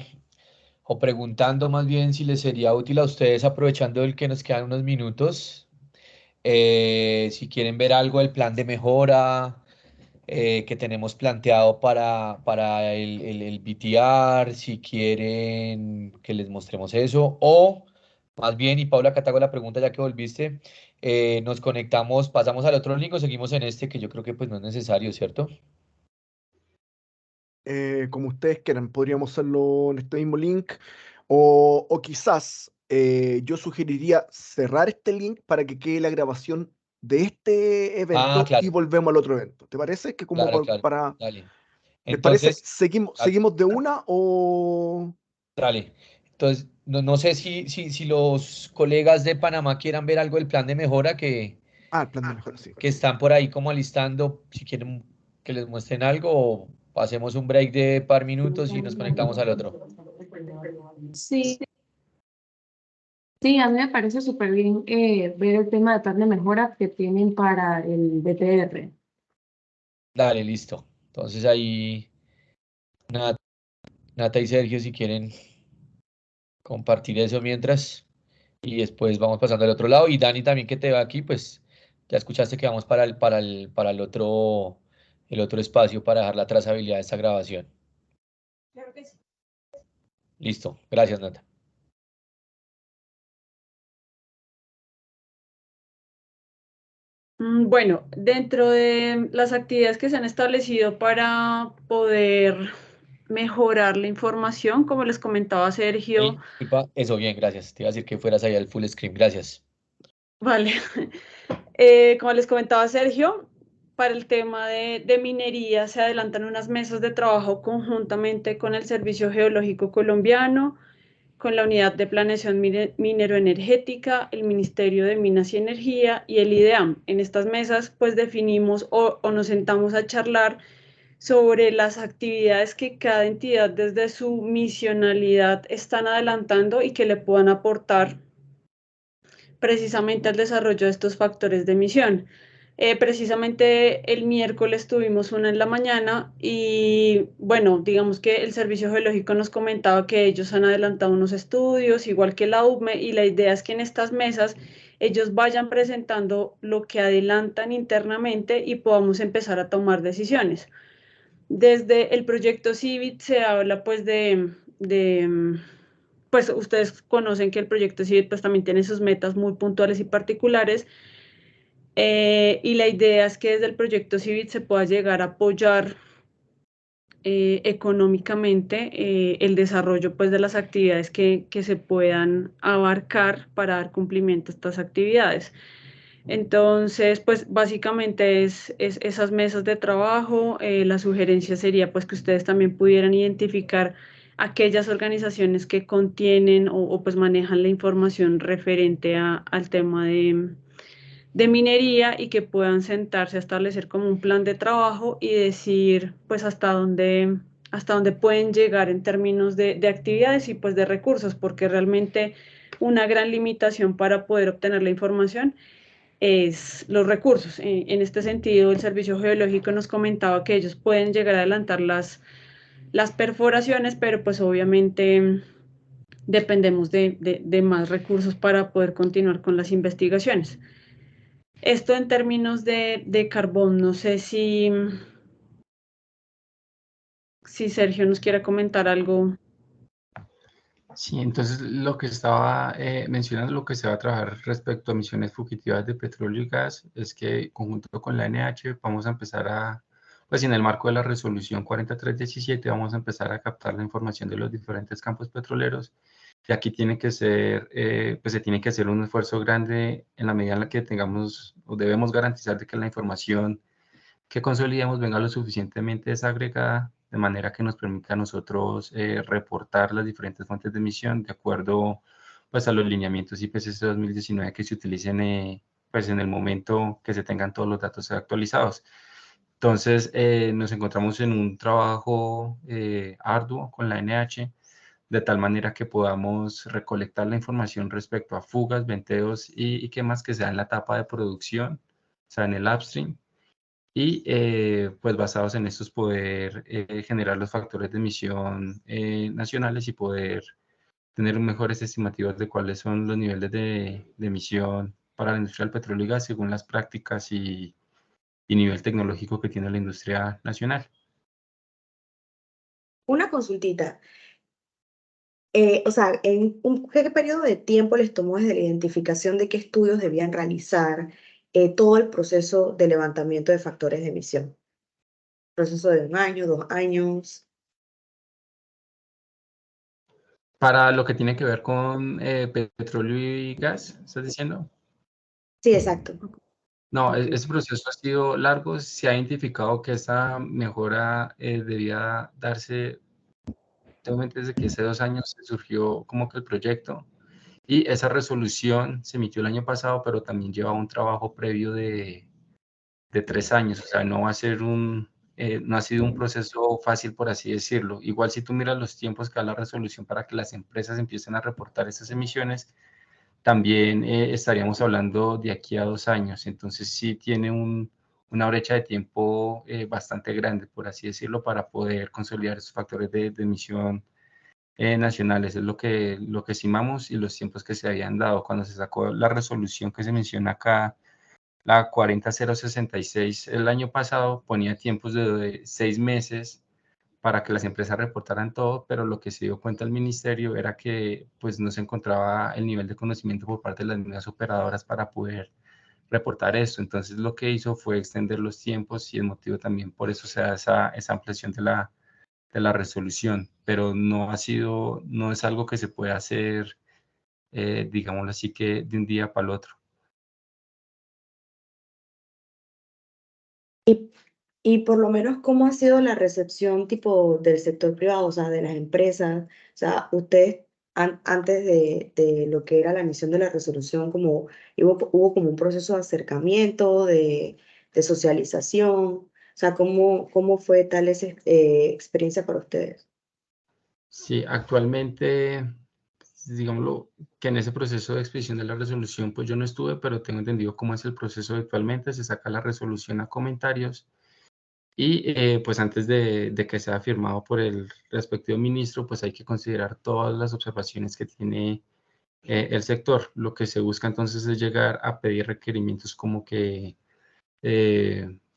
o preguntando más bien si les sería útil a ustedes, aprovechando el que nos quedan unos minutos, si quieren ver algo del plan de mejora que tenemos planteado para el BTR, si quieren que les mostremos eso, o Más bien, y Paula, acá te hago la pregunta ya que volviste. Nos conectamos, pasamos al otro link o seguimos en este que yo creo que pues no es necesario, ¿cierto?
Como ustedes quieran, podríamos hacerlo en este mismo link o quizás yo sugeriría cerrar este link para que quede la grabación de este
Ah,
evento y
claro,
volvemos al otro evento. ¿Te parece? Que como
claro, claro.
para...
Dale.
¿Les parece?
Entonces, ah,
¿Seguimos de una o...?
dale. Entonces, no sé si los colegas de Panamá quieran ver algo del plan de mejora
Ah, el plan de mejora, sí.
que están por ahí como alistando, si quieren que les muestren algo o hacemos un break de par minutos y nos conectamos al otro.
Sí, sí, a mí me parece súper bien ver el tema de plan de mejora que tienen para el BTR.
Dale, listo. Entonces ahí, Nata y Sergio, si quieren compartir eso mientras, y después vamos pasando al otro lado. Y Dani también que te va aquí, pues ya escuchaste que vamos para el otro espacio para dejar la trazabilidad de esta grabación.
Claro que sí.
Listo. Gracias, Nata.
Bueno, dentro de las actividades que se han establecido para poder mejorar la información, como les comentaba Sergio,
Disculpa, eso bien, gracias. Te iba a decir que fueras ahí al full screen, gracias.
vale, como les comentaba Sergio, para el tema de minería se adelantan unas mesas de trabajo conjuntamente con el Servicio Geológico Colombiano, con la Unidad de Planeación Minero-Energética, el Ministerio de Minas y Energía y el IDEAM. En estas mesas, pues definimos o nos sentamos a charlar sobre las actividades que cada entidad desde su misionalidad están adelantando y que le puedan aportar precisamente al desarrollo de estos factores de emisión. Precisamente el miércoles tuvimos una en la mañana y bueno, digamos que el Servicio Geológico nos comentaba que ellos han adelantado unos estudios, igual que la UME, y la idea es que en estas mesas ellos vayan presentando lo que adelantan internamente y podamos empezar a tomar decisiones. Desde el proyecto CIVIT se habla pues pues ustedes conocen que el proyecto CIVIT pues también tiene sus metas muy puntuales y particulares, y la idea es que desde el proyecto CIVIT se pueda llegar a apoyar económicamente el desarrollo pues de las actividades que se puedan abarcar para dar cumplimiento a estas actividades. Entonces, pues básicamente es esas mesas de trabajo. La sugerencia sería pues que ustedes también pudieran identificar aquellas organizaciones que contienen o pues manejan la información referente al tema de minería y que puedan sentarse a establecer como un plan de trabajo y decir pues hasta dónde pueden llegar en términos de actividades y pues de recursos, porque realmente una gran limitación para poder obtener la información es los recursos. En este sentido, el Servicio Geológico nos comentaba que ellos pueden llegar a adelantar las perforaciones, pero pues obviamente dependemos de más recursos para poder continuar con las investigaciones. Esto en términos de carbón, no sé si Sergio nos quiere comentar algo.
Sí, entonces lo que estaba mencionando, lo que se va a trabajar respecto a emisiones fugitivas de petróleo y gas, es que conjunto con la NH vamos a empezar pues en el marco de la resolución 4317, vamos a empezar a captar la información de los diferentes campos petroleros. Y aquí tiene que ser, pues se tiene que hacer un esfuerzo grande en la medida en la que tengamos o debemos garantizar de que la información que consolidemos venga lo suficientemente desagregada de manera que nos permita a nosotros reportar las diferentes fuentes de emisión de acuerdo pues a los lineamientos IPCC 2019 que se utilicen pues en el momento que se tengan todos los datos actualizados. Entonces nos encontramos en un trabajo arduo con la NH de tal manera que podamos recolectar la información respecto a fugas, venteos y quemas que sea en la etapa de producción, o sea, en el upstream, y pues basados en estos poder generar los factores de emisión nacionales y poder tener mejores estimativas de cuáles son los niveles de emisión para la industria del petróleo y gas según las prácticas y nivel tecnológico que tiene la industria nacional.
Una consultita.
O sea, ¿qué periodo de tiempo les tomó desde la identificación de qué estudios debían realizar todo el proceso de levantamiento de factores de emisión? ¿Proceso de 1 año, 2 años?
Para lo que tiene que ver con petróleo y gas, ¿estás diciendo?
Sí, exacto.
No,
Ok.
ese proceso ha sido largo. Se ha identificado que esa mejora debía darse desde que hace 2 años se surgió como que el proyecto. Y esa resolución se emitió el año pasado, pero también lleva un trabajo previo de 3 años. O sea, no va a ser no ha sido un proceso fácil, por así decirlo. Igual si tú miras los tiempos que da la resolución para que las empresas empiecen a reportar esas emisiones, también estaríamos hablando de aquí a 2 años. Entonces sí tiene una brecha de tiempo bastante grande, por así decirlo, para poder consolidar esos factores de emisión nacionales. Es lo que estimamos y los tiempos que se habían dado. Cuando se sacó la resolución que se menciona acá, la 40066 el año pasado, ponía tiempos de 6 meses para que las empresas reportaran todo, pero lo que se dio cuenta el ministerio era que pues no se encontraba el nivel de conocimiento por parte de las mismas operadoras para poder reportar esto. Entonces lo que hizo fue extender los tiempos y el motivo también por eso se da esa ampliación de la resolución, pero no es algo que se pueda hacer, digámoslo así, que de un día para el otro.
Y por lo menos, ¿cómo ha sido la recepción tipo del sector privado, o sea, de las empresas? O sea, ustedes antes de lo que era la emisión de la resolución, hubo como un proceso de acercamiento, de socialización. O sea, ¿cómo fue tal esa experiencia para ustedes?
Sí, actualmente, digámoslo, que en ese proceso de expedición de la resolución, pues yo no estuve, pero tengo entendido cómo es el proceso actualmente. Se saca la resolución a comentarios y pues antes de que sea firmado por el respectivo ministro, pues hay que considerar todas las observaciones que tiene el sector. Lo que se busca entonces es llegar a pedir requerimientos como que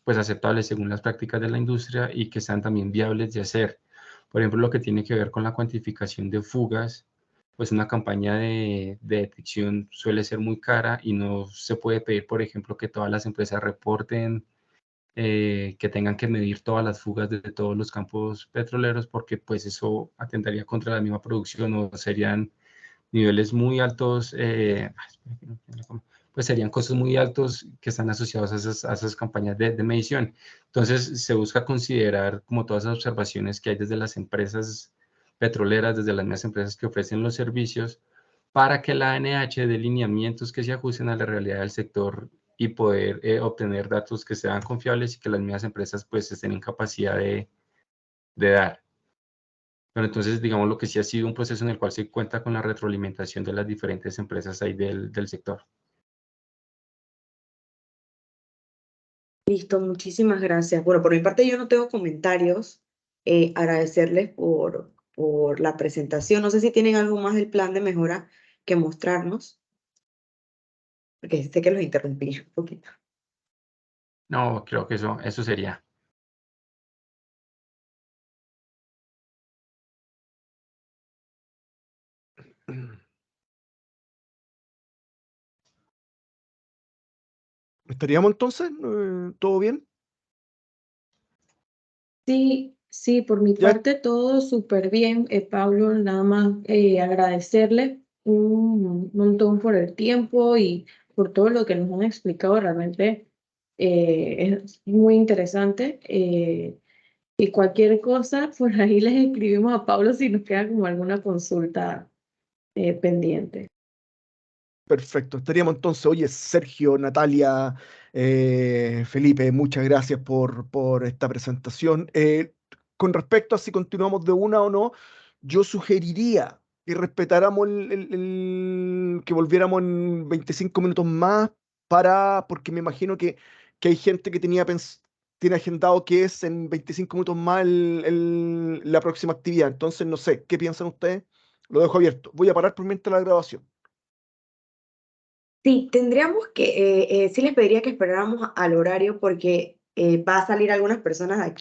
pues aceptables según las prácticas de la industria y que sean también viables de hacer. Por ejemplo, lo que tiene que ver con la cuantificación de fugas, pues una campaña de detección suele ser muy cara y no se puede pedir, por ejemplo, que todas las empresas reporten, que tengan que medir todas las fugas de todos los campos petroleros, porque pues eso atentaría contra la misma producción o serían niveles muy altos, pues serían costos muy altos que están asociados a esas campañas de medición. Entonces se busca considerar como todas las observaciones que hay desde las empresas petroleras, desde las mismas empresas que ofrecen los servicios, para que la ANH dé lineamientos que se ajusten a la realidad del sector y poder obtener datos que sean confiables y que las mismas empresas pues estén en capacidad de dar. Pero entonces, digamos, lo que sí ha sido un proceso en el cual se cuenta con la retroalimentación de las diferentes empresas ahí del sector.
Listo, muchísimas gracias. Bueno, por mi parte yo no tengo comentarios. Agradecerles por la presentación. No sé si tienen algo más del plan de mejora que mostrarnos, porque sé que los interrumpí un poquito.
No, creo que eso sería.
¿Estaríamos entonces? ¿Todo bien?
Sí, sí, por mi
Ya,
parte todo súper bien, Pablo, nada más agradecerle un montón por el tiempo y por todo lo que nos han explicado, realmente es muy interesante y cualquier cosa, por ahí les escribimos a Pablo si nos queda como alguna consulta pendiente.
perfecto. Estaríamos entonces. Oye, Sergio, Natalia, Felipe, muchas gracias por esta presentación. Con respecto a si continuamos de una o no, yo sugeriría que respetáramos que volviéramos en 25 minutos más porque me imagino que hay gente que tiene agendado que es en 25 minutos más la próxima actividad. Entonces, no sé, ¿qué piensan ustedes? Lo dejo abierto. Voy a parar por mientras la grabación.
Sí, tendríamos que, sí les pediría que esperáramos al horario porque va a salir algunas personas de aquí.